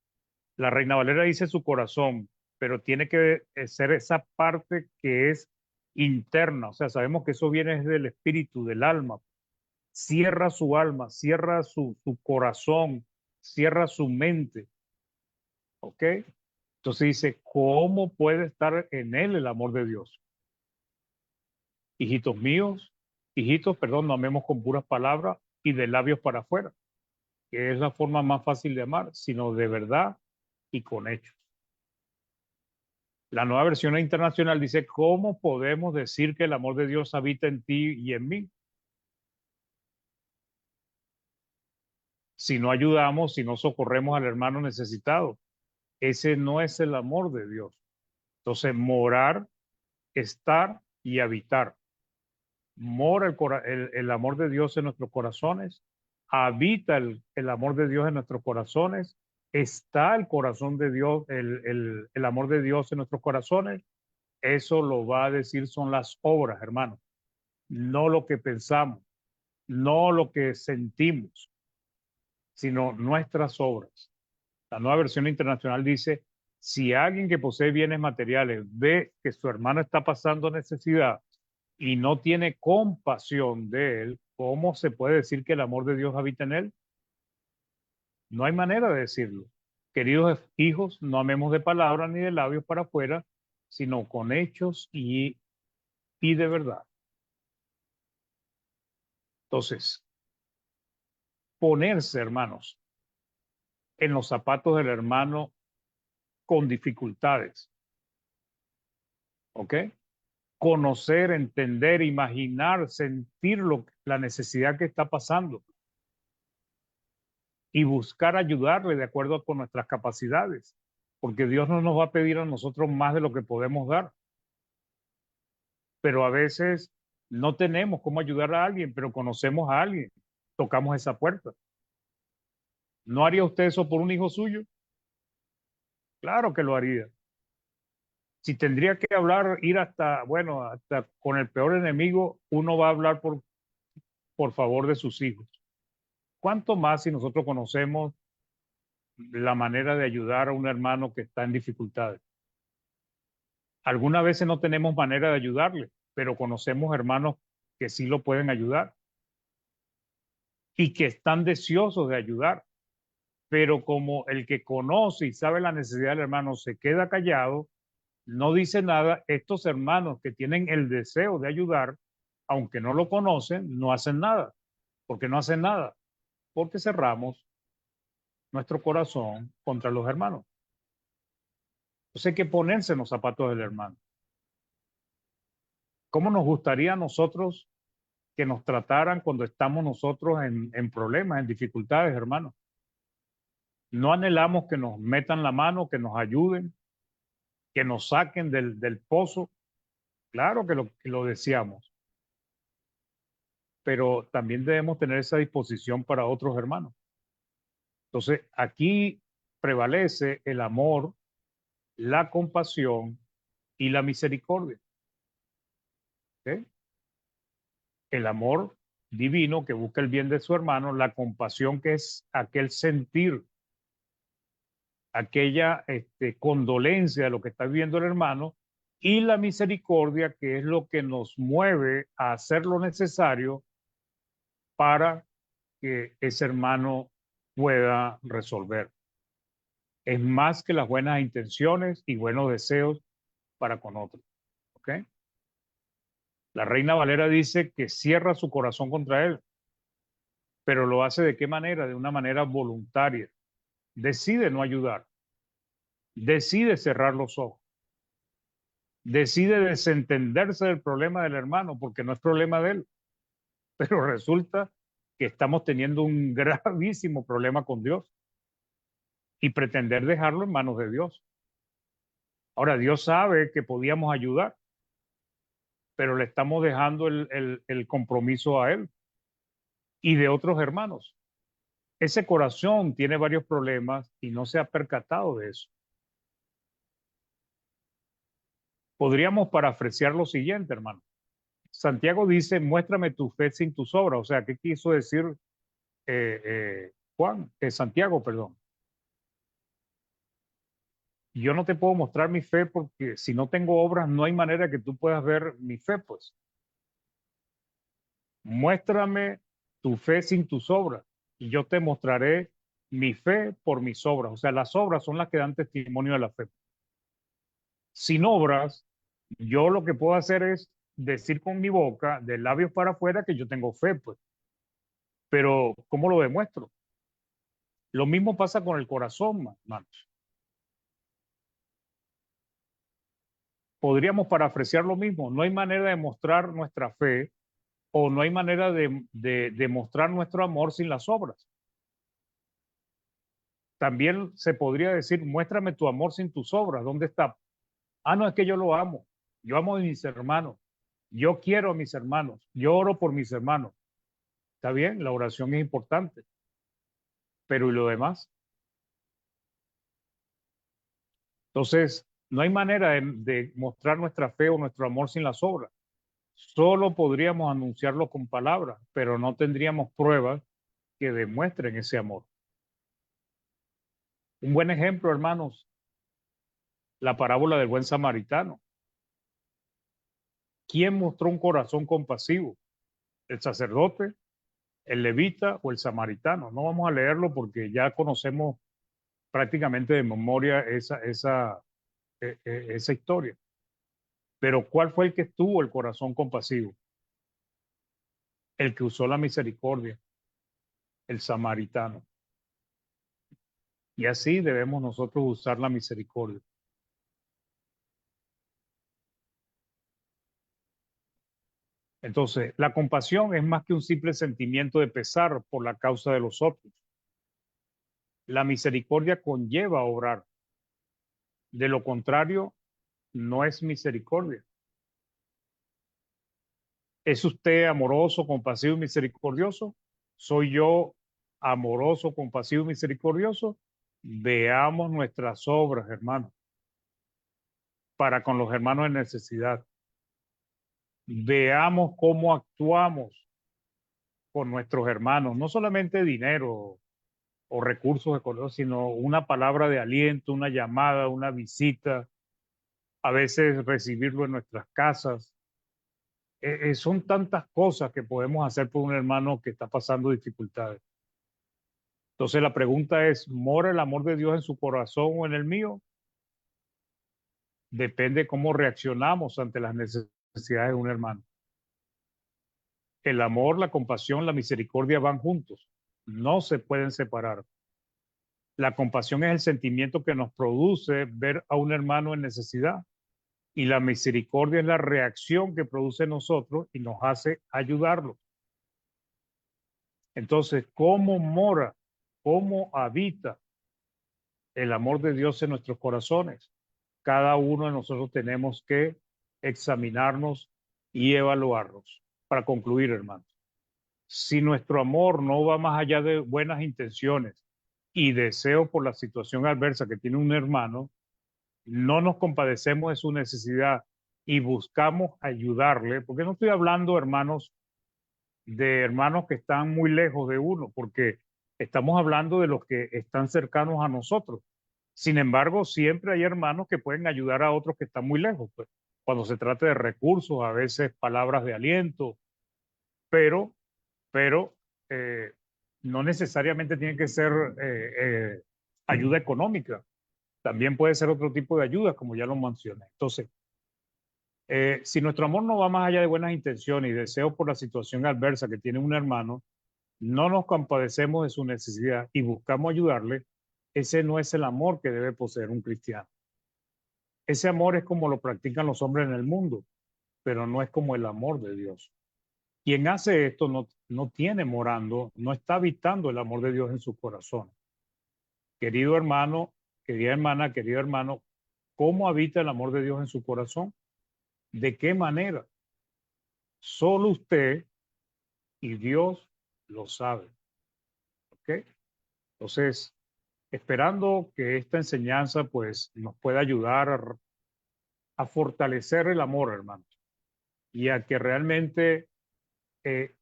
la Reina Valera dice su corazón, pero tiene que ser esa parte que es interna. O sea, sabemos que eso viene del espíritu, del alma. Cierra su alma, cierra su corazón, cierra su mente. ¿Ok? Entonces dice, ¿cómo puede estar en él el amor de Dios? Hijitos míos, hijitos, perdón, no amemos con puras palabras y de labios para afuera, que es la forma más fácil de amar, sino de verdad y con hechos. La nueva versión internacional dice, ¿cómo podemos decir que el amor de Dios habita en ti y en mí? Si no ayudamos, si no socorremos al hermano necesitado. Ese no es el amor de Dios. Entonces, morar, estar y habitar. Mora el amor de Dios en nuestros corazones, habita el amor de Dios en nuestros corazones, está el corazón de Dios, el amor de Dios en nuestros corazones. Eso lo va a decir son las obras, hermano, no lo que pensamos, no lo que sentimos, sino nuestras obras. La nueva versión internacional dice, si alguien que posee bienes materiales ve que su hermano está pasando necesidad y no tiene compasión de él, ¿cómo se puede decir que el amor de Dios habita en él? No hay manera de decirlo. Queridos hijos, no amemos de palabras ni de labios para afuera, sino con hechos y de verdad. Entonces, ponerse, hermanos, en los zapatos del hermano con dificultades, ¿ok? Conocer, entender, imaginar, sentir la necesidad que está pasando y buscar ayudarle de acuerdo con nuestras capacidades, porque Dios no nos va a pedir a nosotros más de lo que podemos dar, pero a veces no tenemos cómo ayudar a alguien, pero conocemos a alguien, tocamos esa puerta. ¿No haría usted eso por un hijo suyo? Claro que lo haría. Si tendría que hablar, ir hasta, bueno, hasta con el peor enemigo, uno va a hablar por favor de sus hijos. ¿Cuánto más si nosotros conocemos la manera de ayudar a un hermano que está en dificultades? Algunas veces no tenemos manera de ayudarle, pero conocemos hermanos que sí lo pueden ayudar y que están deseosos de ayudar. Pero como el que conoce y sabe la necesidad del hermano se queda callado, no dice nada, estos hermanos que tienen el deseo de ayudar, aunque no lo conocen, no hacen nada. ¿Por qué no hacen nada? Porque cerramos nuestro corazón contra los hermanos. Entonces hay que ponerse en los zapatos del hermano. ¿Cómo nos gustaría a nosotros que nos trataran cuando estamos nosotros en problemas, en dificultades, hermano? No anhelamos que nos metan la mano, que nos ayuden, que nos saquen del pozo. Claro que lo deseamos, pero también debemos tener esa disposición para otros hermanos. Entonces, aquí prevalece el amor, la compasión y la misericordia. ¿Ok? El amor divino que busca el bien de su hermano, la compasión que es aquel sentir, aquella condolencia de lo que está viviendo el hermano, y la misericordia que es lo que nos mueve a hacer lo necesario para que ese hermano pueda resolver. Es más que las buenas intenciones y buenos deseos para con otros. ¿Ok? La Reina Valera dice que cierra su corazón contra él, pero lo hace ¿de qué manera? De una manera voluntaria. Decide no ayudar, decide cerrar los ojos, decide desentenderse del problema del hermano porque no es problema de él, pero resulta que estamos teniendo un gravísimo problema con Dios y pretender dejarlo en manos de Dios. Ahora, Dios sabe que podíamos ayudar, pero le estamos dejando el compromiso a él y de otros hermanos. Ese corazón tiene varios problemas y no se ha percatado de eso. Podríamos parafrasear lo siguiente, hermano. Santiago dice, muéstrame tu fe sin tus obras. O sea, ¿qué quiso decir Santiago, perdón? Yo no te puedo mostrar mi fe porque si no tengo obras no hay manera que tú puedas ver mi fe, pues. Muéstrame tu fe sin tus obras y yo te mostraré mi fe por mis obras. O sea, las obras son las que dan testimonio de la fe. Sin obras, yo lo que puedo hacer es decir con mi boca, de labios para afuera, que yo tengo fe, pues. Pero, ¿cómo lo demuestro? Lo mismo pasa con el corazón, hermanos. Podríamos parafrasear lo mismo. No hay manera de mostrar nuestra fe o no hay manera de mostrar nuestro amor sin las obras. También se podría decir, muéstrame tu amor sin tus obras, ¿dónde está? Ah, no, es que yo lo amo. Yo amo a mis hermanos. Yo quiero a mis hermanos. Yo oro por mis hermanos. Está bien, la oración es importante. Pero ¿y lo demás? Entonces, no hay manera de mostrar nuestra fe o nuestro amor sin las obras. Solo podríamos anunciarlo con palabras, pero no tendríamos pruebas que demuestren ese amor. Un buen ejemplo, hermanos, la parábola del buen samaritano. ¿Quién mostró un corazón compasivo? ¿El sacerdote, el levita o el samaritano? No vamos a leerlo porque ya conocemos prácticamente de memoria esa historia. Pero ¿cuál fue el que tuvo el corazón compasivo? El que usó la misericordia, el samaritano. Y así debemos nosotros usar la misericordia. Entonces, la compasión es más que un simple sentimiento de pesar por la causa de los otros. La misericordia conlleva obrar. De lo contrario, no es misericordia. ¿Es usted amoroso, compasivo y misericordioso? ¿Soy yo amoroso, compasivo y misericordioso? Veamos nuestras obras, hermanos, para con los hermanos en necesidad. Veamos cómo actuamos con nuestros hermanos, no solamente dinero o recursos económicos, sino una palabra de aliento, una llamada, una visita, a veces recibirlo en nuestras casas. Son tantas cosas que podemos hacer por un hermano que está pasando dificultades. Entonces la pregunta es, ¿mora el amor de Dios en su corazón o en el mío? Depende cómo reaccionamos ante las necesidades de un hermano. El amor, la compasión, la misericordia van juntos, no se pueden separar. La compasión es el sentimiento que nos produce ver a un hermano en necesidad y la misericordia es la reacción que produce en nosotros y nos hace ayudarlo. Entonces, ¿cómo mora, cómo habita el amor de Dios en nuestros corazones? Cada uno de nosotros tenemos que examinarnos y evaluarnos. Para concluir, hermanos, si nuestro amor no va más allá de buenas intenciones y deseo por la situación adversa que tiene un hermano, no nos compadecemos de su necesidad y buscamos ayudarle, porque no estoy hablando, hermanos, de hermanos que están muy lejos de uno, porque estamos hablando de los que están cercanos a nosotros. Sin embargo, siempre hay hermanos que pueden ayudar a otros que están muy lejos, pues, cuando se trata de recursos, a veces palabras de aliento, pero, pero no necesariamente tiene que ser ayuda económica. También puede ser otro tipo de ayuda, como ya lo mencioné. Entonces, si nuestro amor no va más allá de buenas intenciones y deseos por la situación adversa que tiene un hermano, no nos compadecemos de su necesidad y buscamos ayudarle, ese no es el amor que debe poseer un cristiano. Ese amor es como lo practican los hombres en el mundo, pero no es como el amor de Dios. Quien hace esto no tiene morando, no está habitando el amor de Dios en su corazón. Querido hermano, querida hermana, querido hermano, ¿cómo habita el amor de Dios en su corazón? ¿De qué manera? Solo usted y Dios lo sabe. ¿Ok? Entonces, esperando que esta enseñanza pues nos pueda ayudar a fortalecer el amor, hermano, y a que realmente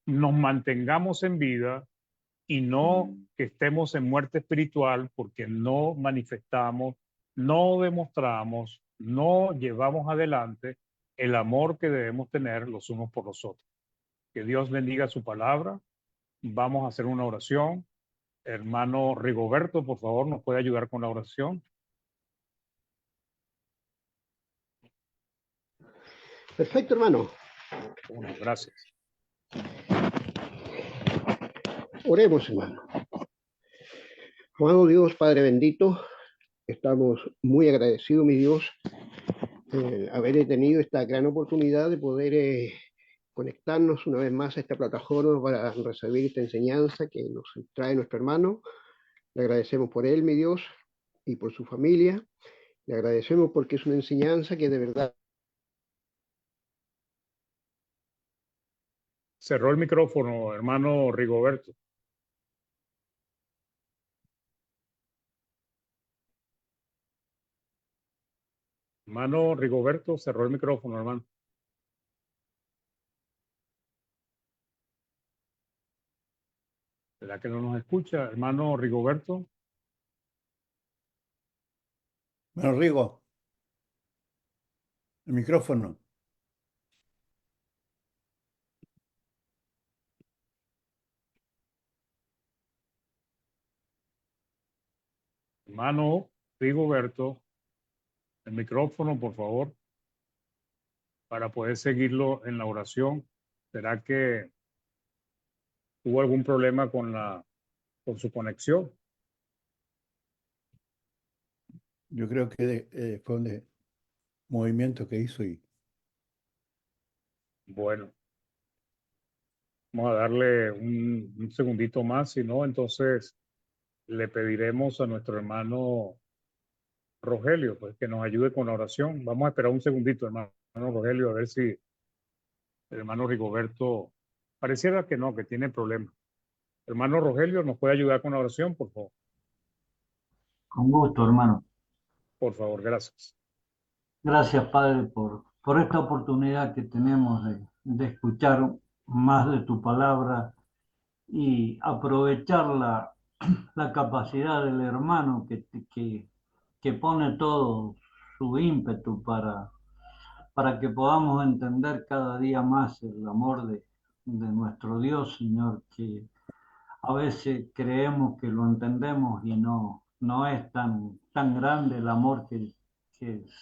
nos mantengamos en vida y no que estemos en muerte espiritual porque no manifestamos, no demostramos, no llevamos adelante el amor que debemos tener los unos por los otros. Que Dios bendiga su palabra. Vamos a hacer una oración. Hermano Rigoberto, por favor, ¿nos puede ayudar con la oración? Perfecto, hermano. Bueno, gracias. Oremos, hermano. Amado Dios, Padre bendito, estamos muy agradecidos, mi Dios, haber tenido esta gran oportunidad de poder conectarnos una vez más a esta plataforma para recibir esta enseñanza que nos trae nuestro hermano. Le agradecemos por él, mi Dios, y por su familia. Le agradecemos porque es una enseñanza que de verdad... Cerró el micrófono, hermano Rigoberto. Hermano Rigoberto, cerró el micrófono, hermano. ¿Será que no nos escucha, hermano Rigoberto? Bueno, Rigo, el micrófono. Hermano Rigoberto, el micrófono, por favor, para poder seguirlo en la oración. ¿Será que tuvo algún problema con su conexión? Yo creo que fue un movimiento que hizo y Bueno, vamos a darle un segundito más, si no, entonces le pediremos a nuestro hermano Rogelio, pues que nos ayude con la oración. Vamos a esperar un segundito, hermano Rogelio, a ver si el hermano Rigoberto pareciera que no, que tiene problemas. Hermano Rogelio, ¿nos puede ayudar con la oración, por favor? Con gusto, hermano. Por favor, gracias. Gracias, Padre, por esta oportunidad que tenemos de escuchar más de tu palabra y aprovechar la capacidad del hermano que pone todo su ímpetu para que podamos entender cada día más el amor de nuestro Dios, Señor, que a veces creemos que lo entendemos y no es tan grande el amor que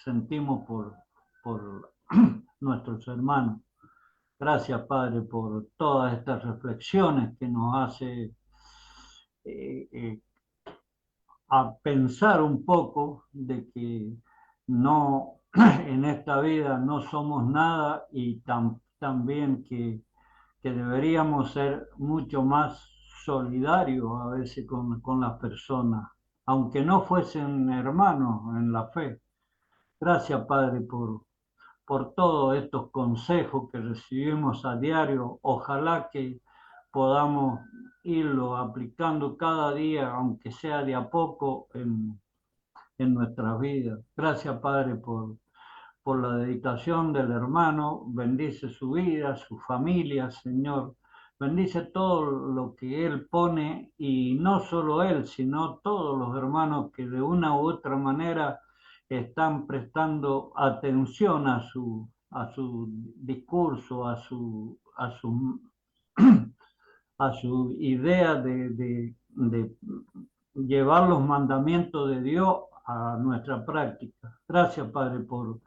sentimos por nuestros hermanos. Gracias, Padre, por todas estas reflexiones que nos hace eh, eh, a pensar un poco de que no en esta vida no somos nada y también que deberíamos ser mucho más solidarios a veces con las personas, aunque no fuesen hermanos en la fe. Gracias, Padre, por todos estos consejos que recibimos a diario. Ojalá que podamos irlo aplicando cada día, aunque sea de a poco, en nuestras vidas. Gracias, Padre, por la dedicación del hermano. Bendice su vida, su familia, Señor. Bendice todo lo que él pone y no solo él, sino todos los hermanos que de una u otra manera están prestando atención a su discurso, a su idea de llevar los mandamientos de Dios a nuestra práctica. Gracias, Padre, por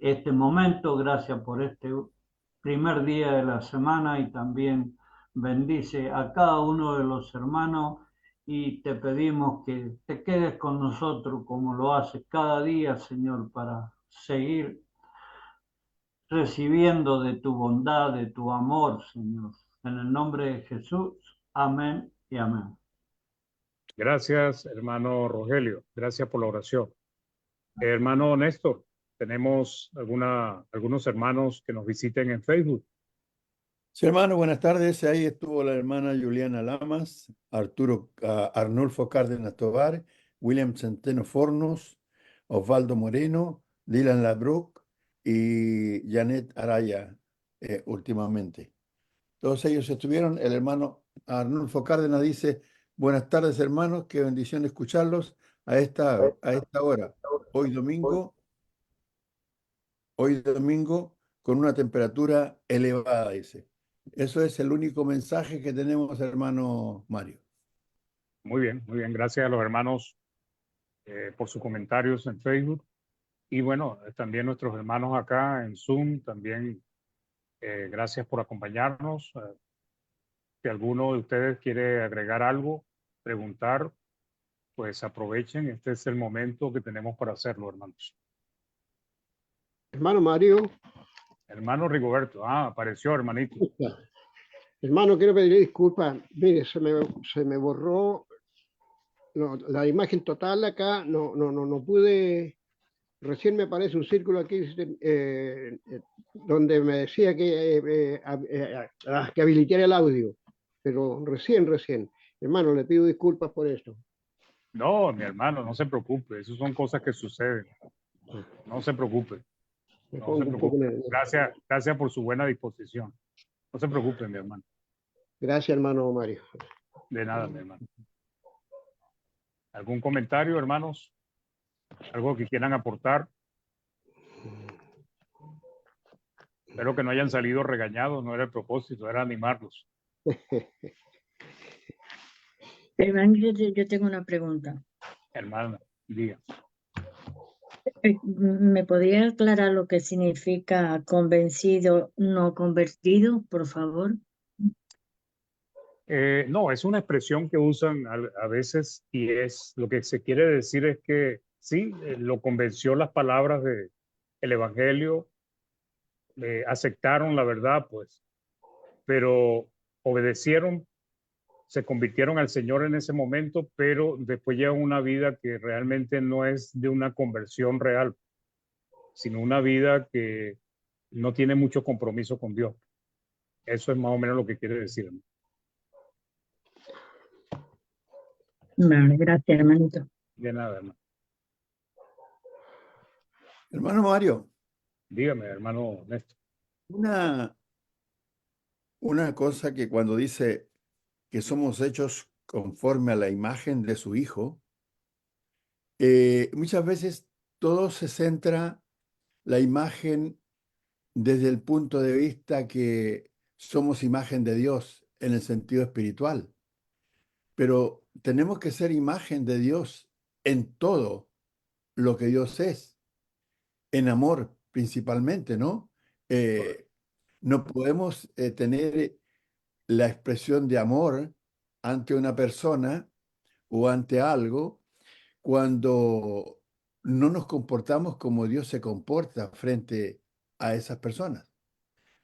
este momento, gracias por este primer día de la semana y también bendice a cada uno de los hermanos y te pedimos que te quedes con nosotros como lo haces cada día, Señor, para seguir recibiendo de tu bondad, de tu amor, Señor. En el nombre de Jesús, amén y amén. Gracias, hermano Rogelio. Gracias por la oración. Hermano Néstor, tenemos algunos hermanos que nos visiten en Facebook. sí, hermano, buenas tardes. Ahí estuvo la hermana Juliana Lamas, Arnulfo Cárdenas Tovar, William Centeno Fornos, Osvaldo Moreno, Dylan Labrook y Janet Araya últimamente. Todos ellos estuvieron. El hermano Arnulfo Cárdenas dice, buenas tardes, hermanos, qué bendición escucharlos a esta hora. Hoy domingo con una temperatura elevada, dice. Eso es el único mensaje que tenemos, hermano Mario. Muy bien, muy bien. Gracias a los hermanos por sus comentarios en Facebook. Y bueno, también nuestros hermanos acá en Zoom, también gracias por acompañarnos. Si alguno de ustedes quiere agregar algo, preguntar, pues aprovechen. Este es el momento que tenemos para hacerlo, hermanos. Hermano Mario, Hermano Rigoberto, apareció, hermanito. hermano, quiero pedirle disculpas. Mire, se me borró la imagen total acá no pude. Recién me aparece un círculo aquí donde me decía que habilitara el audio, pero recién. Hermano, le pido disculpas por esto. No, mi hermano, no se preocupe. Esas son cosas que suceden. No se preocupe. Me No se pongo un poco preocupe. nervioso. Gracias por su buena disposición. No se preocupe, mi hermano. Gracias, hermano Mario. De nada, mi hermano. ¿Algún comentario, hermanos? ¿Algo que quieran aportar? Espero que no hayan salido regañados, no era el propósito, era animarlos. Hermano, yo tengo una pregunta. Hermana, diga. ¿Me podría aclarar lo que significa convencido, no convertido, por favor? No, es una expresión que usan a veces y es lo que se quiere decir es que sí, lo convenció las palabras del Evangelio, aceptaron la verdad, pues, pero obedecieron, se convirtieron al Señor en ese momento, pero después llevan una vida que realmente no es de una conversión real, sino una vida que no tiene mucho compromiso con Dios. Eso es más o menos lo que quiere decir. Vale, gracias, hermanito. De nada, hermano. Hermano Mario, Dígame, hermano Néstor. una cosa que cuando dice que somos hechos conforme a la imagen de su Hijo, muchas veces todo se centra la imagen desde el punto de vista que somos imagen de Dios en el sentido espiritual, pero tenemos que ser imagen de Dios en todo lo que Dios es, en amor principalmente, ¿no? No podemos tener la expresión de amor ante una persona o ante algo cuando no nos comportamos como Dios se comporta frente a esas personas.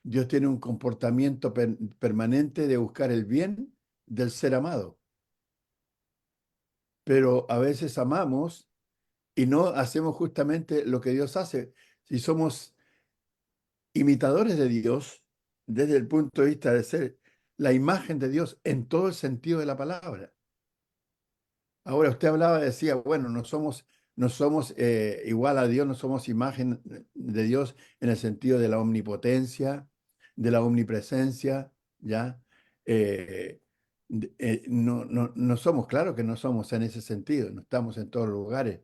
Dios tiene un comportamiento permanente de buscar el bien del ser amado. Pero a veces amamos y no hacemos justamente lo que Dios hace. Si somos imitadores de Dios, desde el punto de vista de ser la imagen de Dios en todo el sentido de la palabra. Ahora usted hablaba, decía, bueno, no somos igual a Dios, no somos imagen de Dios en el sentido de la omnipotencia, de la omnipresencia, ¿ya? No somos, claro que no somos en ese sentido, no estamos en todos los lugares.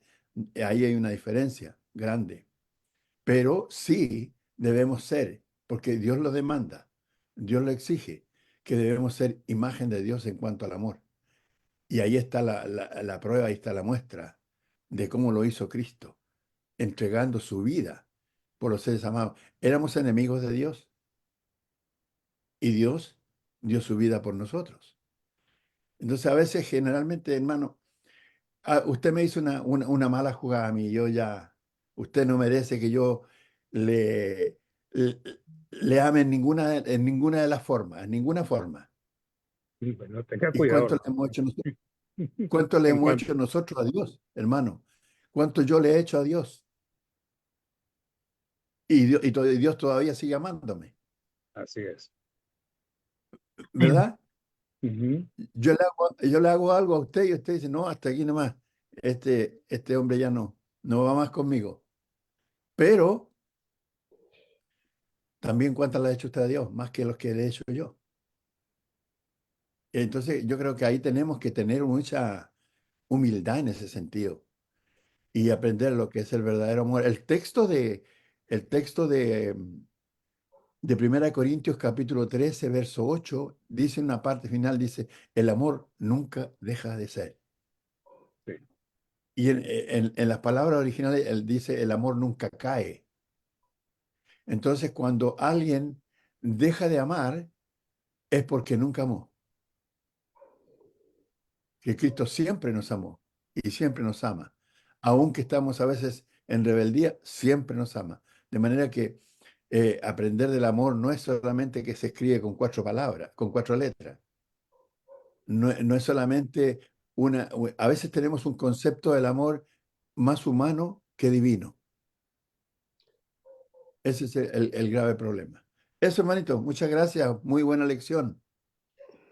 Ahí hay una diferencia grande. Pero sí debemos ser, porque Dios lo demanda, Dios lo exige, que debemos ser imagen de Dios en cuanto al amor. Y ahí está la prueba, ahí está la muestra de cómo lo hizo Cristo, entregando su vida por los seres amados. Éramos enemigos de Dios y Dios dio su vida por nosotros. Entonces a veces, generalmente, hermano, usted me hizo una mala jugada a mí, usted no merece que yo le, le, le ame en ninguna de las formas, en ninguna forma. Sí, pues no tenga ¿Y cuidado, cuánto le hermano. hemos hecho nosotros? ¿Cuánto le En hemos cuanto, hecho nosotros a Dios, hermano? ¿Cuánto yo le he hecho a Dios? Y Dios todavía sigue amándome, así es. ¿verdad? Ujú. Yo le hago algo a usted y usted dice, no, hasta aquí nomás. Este hombre ya no va más conmigo. Pero también cuánto le ha hecho usted a Dios, más que los que le he hecho yo. Entonces yo creo que ahí tenemos que tener mucha humildad en ese sentido y aprender lo que es el verdadero amor. El texto de 1 Corintios capítulo 13, verso 8, dice en una parte final, dice, el amor nunca deja de ser. Sí, Y en las palabras originales, él dice, el amor nunca cae. Entonces, cuando alguien deja de amar, es porque nunca amó. Que Cristo siempre nos amó y siempre nos ama. Aunque estamos a veces en rebeldía, siempre nos ama. De manera que aprender del amor no es solamente que se escribe con 4 palabras, con 4 letras. No es solamente a veces tenemos un concepto del amor más humano que divino. Ese es el grave problema. Eso, hermanito, muchas gracias. Muy buena lección.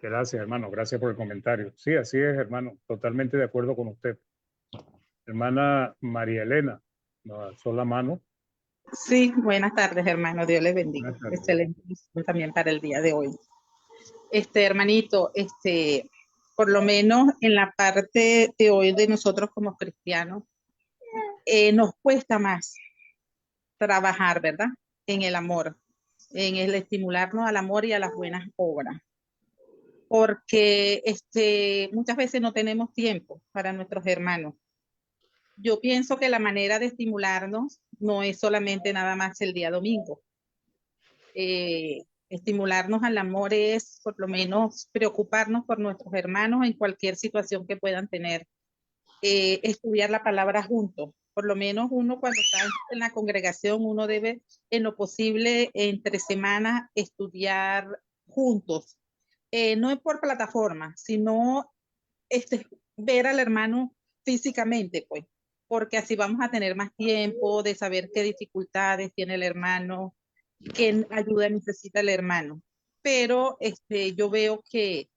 Gracias, hermano. Gracias por el comentario. Sí, así es, hermano. Totalmente de acuerdo con usted. Hermana María Elena, nos alzó la mano. Sí, buenas tardes, hermano. Dios les bendiga. Buenas tardes. Excelente también para el día de hoy. Hermanito, por lo menos en la parte de hoy de nosotros como cristianos, nos cuesta más trabajar, ¿verdad? En el amor, en el estimularnos al amor y a las buenas obras. Porque muchas veces no tenemos tiempo para nuestros hermanos. Yo pienso que la manera de estimularnos no es solamente nada más el día domingo. Estimularnos al amor es por lo menos preocuparnos por nuestros hermanos en cualquier situación que puedan tener. Estudiar la palabra juntos. Por lo menos uno cuando está en la congregación, uno debe en lo posible entre semanas estudiar juntos. No es por plataforma, sino ver al hermano físicamente, pues, porque así vamos a tener más tiempo de saber qué dificultades tiene el hermano, qué ayuda necesita el hermano. Pero yo veo que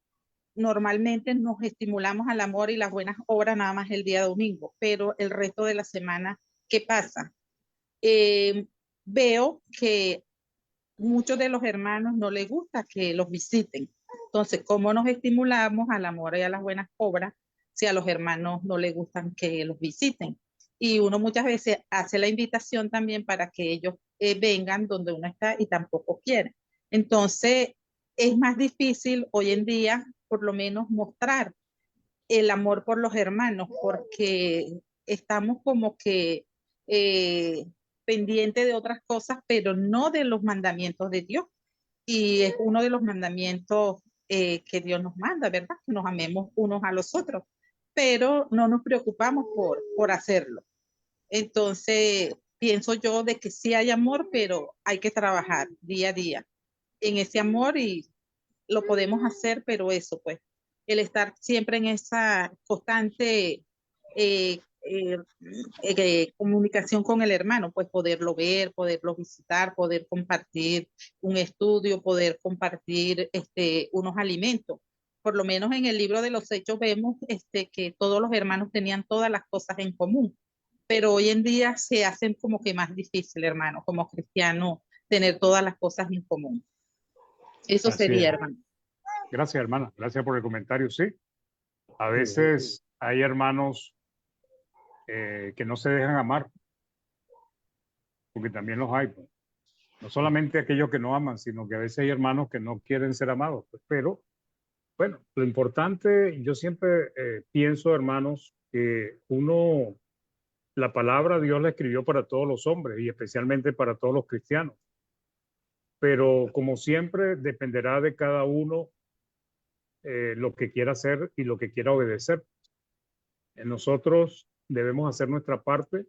normalmente nos estimulamos al amor y las buenas obras nada más el día domingo, pero el resto de la semana, ¿qué pasa? Veo que muchos de los hermanos no les gusta que los visiten. Entonces, ¿cómo nos estimulamos al amor y a las buenas obras si a los hermanos no les gustan que los visiten? Y uno muchas veces hace la invitación también para que ellos vengan donde uno está y tampoco quieren. Entonces, es más difícil hoy en día, por lo menos, mostrar el amor por los hermanos, porque estamos como que pendientes de otras cosas, pero no de los mandamientos de Dios. Y es uno de los mandamientos que Dios nos manda, ¿verdad? Que nos amemos unos a los otros, pero no nos preocupamos por hacerlo. Entonces, pienso yo de que sí hay amor, pero hay que trabajar día a día en ese amor y lo podemos hacer, pero eso, pues, el estar siempre en esa constante comunicación con el hermano, pues poderlo ver, poderlo visitar, poder compartir un estudio, poder compartir unos alimentos. Por lo menos en el libro de los Hechos vemos que todos los hermanos tenían todas las cosas en común, pero hoy en día se hacen como que más difícil, hermano, como cristiano, tener todas las cosas en común. Eso Así sería, es. hermano. Gracias, hermana. Gracias por el comentario. Sí, a veces hay hermanos que no se dejan amar, porque también los hay, pues. No solamente aquellos que no aman, sino que a veces hay hermanos que no quieren ser amados, pues. Pero bueno, lo importante, yo siempre pienso, hermanos, que la palabra Dios la escribió para todos los hombres y especialmente para todos los cristianos. Pero como siempre, dependerá de cada uno lo que quiera hacer y lo que quiera obedecer. Nosotros debemos hacer nuestra parte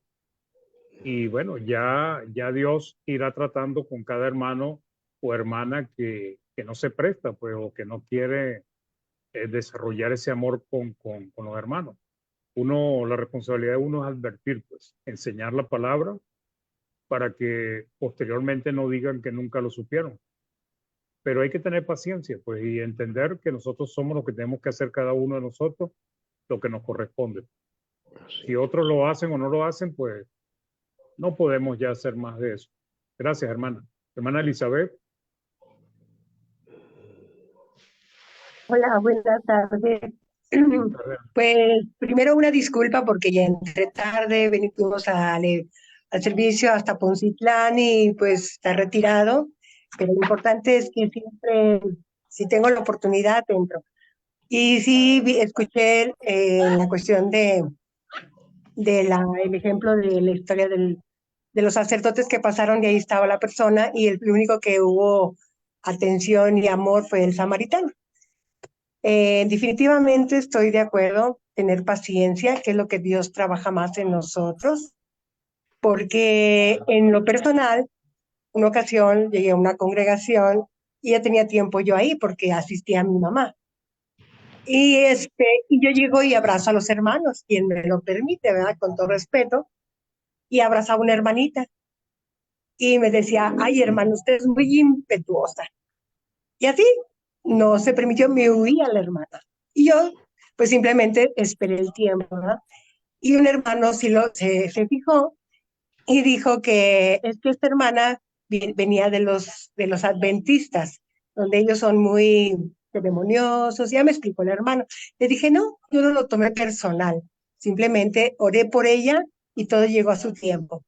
y bueno, ya Dios irá tratando con cada hermano o hermana que no se presta, pues, o que no quiere desarrollar ese amor con los hermanos. La responsabilidad de uno es advertir, pues, enseñar la palabra para que posteriormente no digan que nunca lo supieron. Pero hay que tener paciencia, pues, y entender que nosotros somos los que tenemos que hacer cada uno de nosotros lo que nos corresponde. Si otros lo hacen o no lo hacen, pues no podemos ya hacer más de eso. Gracias, hermana. Hermana Elizabeth. Hola, buenas tardes. Pues primero una disculpa porque ya entré tarde, venimos al servicio hasta Poncitlán y pues está retirado, pero lo importante es que siempre, si tengo la oportunidad, entro. Y sí, escuché la cuestión el ejemplo de la historia de los sacerdotes que pasaron y ahí estaba la persona y el único que hubo atención y amor fue el samaritano. Definitivamente estoy de acuerdo, tener paciencia, que es lo que Dios trabaja más en nosotros, porque en lo personal, una ocasión llegué a una congregación y ya tenía tiempo yo ahí porque asistía a mi mamá. Y yo llego y abrazo a los hermanos, quien me lo permite, ¿verdad? Con todo respeto, y abrazaba a una hermanita. Y me decía, ay, hermano, usted es muy impetuosa. Y así no se permitió, me huía la hermana. Y yo, pues simplemente esperé el tiempo, ¿verdad? Y un hermano se fijó y dijo que es que esta hermana venía de los adventistas, donde ellos son muy ceremoniosos. Ya me explicó el hermano. Le dije, no, yo no lo tomé personal. Simplemente oré por ella y todo llegó a su tiempo.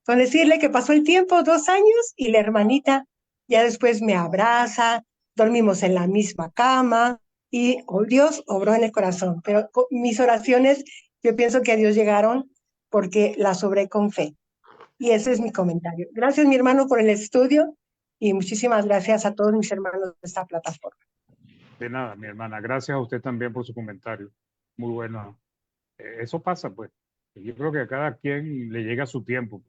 Con decirle que pasó el tiempo, 2 años, y la hermanita ya después me abraza, dormimos en la misma cama, y Dios obró en el corazón. Pero mis oraciones, yo pienso que a Dios llegaron porque las obré con fe. Y ese es mi comentario. Gracias, mi hermano, por el estudio, y muchísimas gracias a todos mis hermanos de esta plataforma. De nada, mi hermana. Gracias a usted también por su comentario. Muy bueno. Eso pasa, pues. Yo creo que a cada quien le llega su tiempo.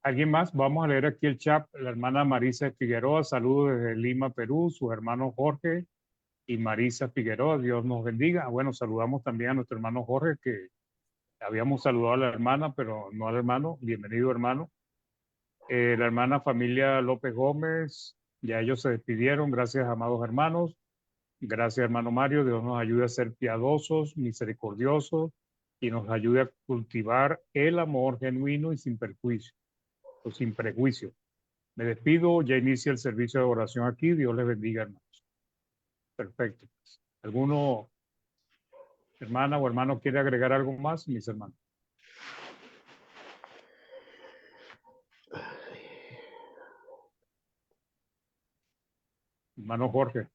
¿Alguien más? Vamos a leer aquí el chat. La hermana Marisa Figueroa, saludos desde Lima, Perú. Su hermano Jorge y Marisa Figueroa, Dios nos bendiga. Bueno, saludamos también a nuestro hermano Jorge, que habíamos saludado a la hermana, pero no al hermano. Bienvenido, hermano. La hermana familia López Gómez, ya ellos se despidieron. Gracias, amados hermanos. Gracias, hermano Mario. Dios nos ayude a ser piadosos, misericordiosos y nos ayude a cultivar el amor genuino y sin perjuicio o sin prejuicio. Me despido, ya inicia el servicio de oración aquí. Dios les bendiga, hermanos. Perfecto. ¿Alguno, hermana o hermano, quiere agregar algo más, mis hermanos? Hermano Jorge.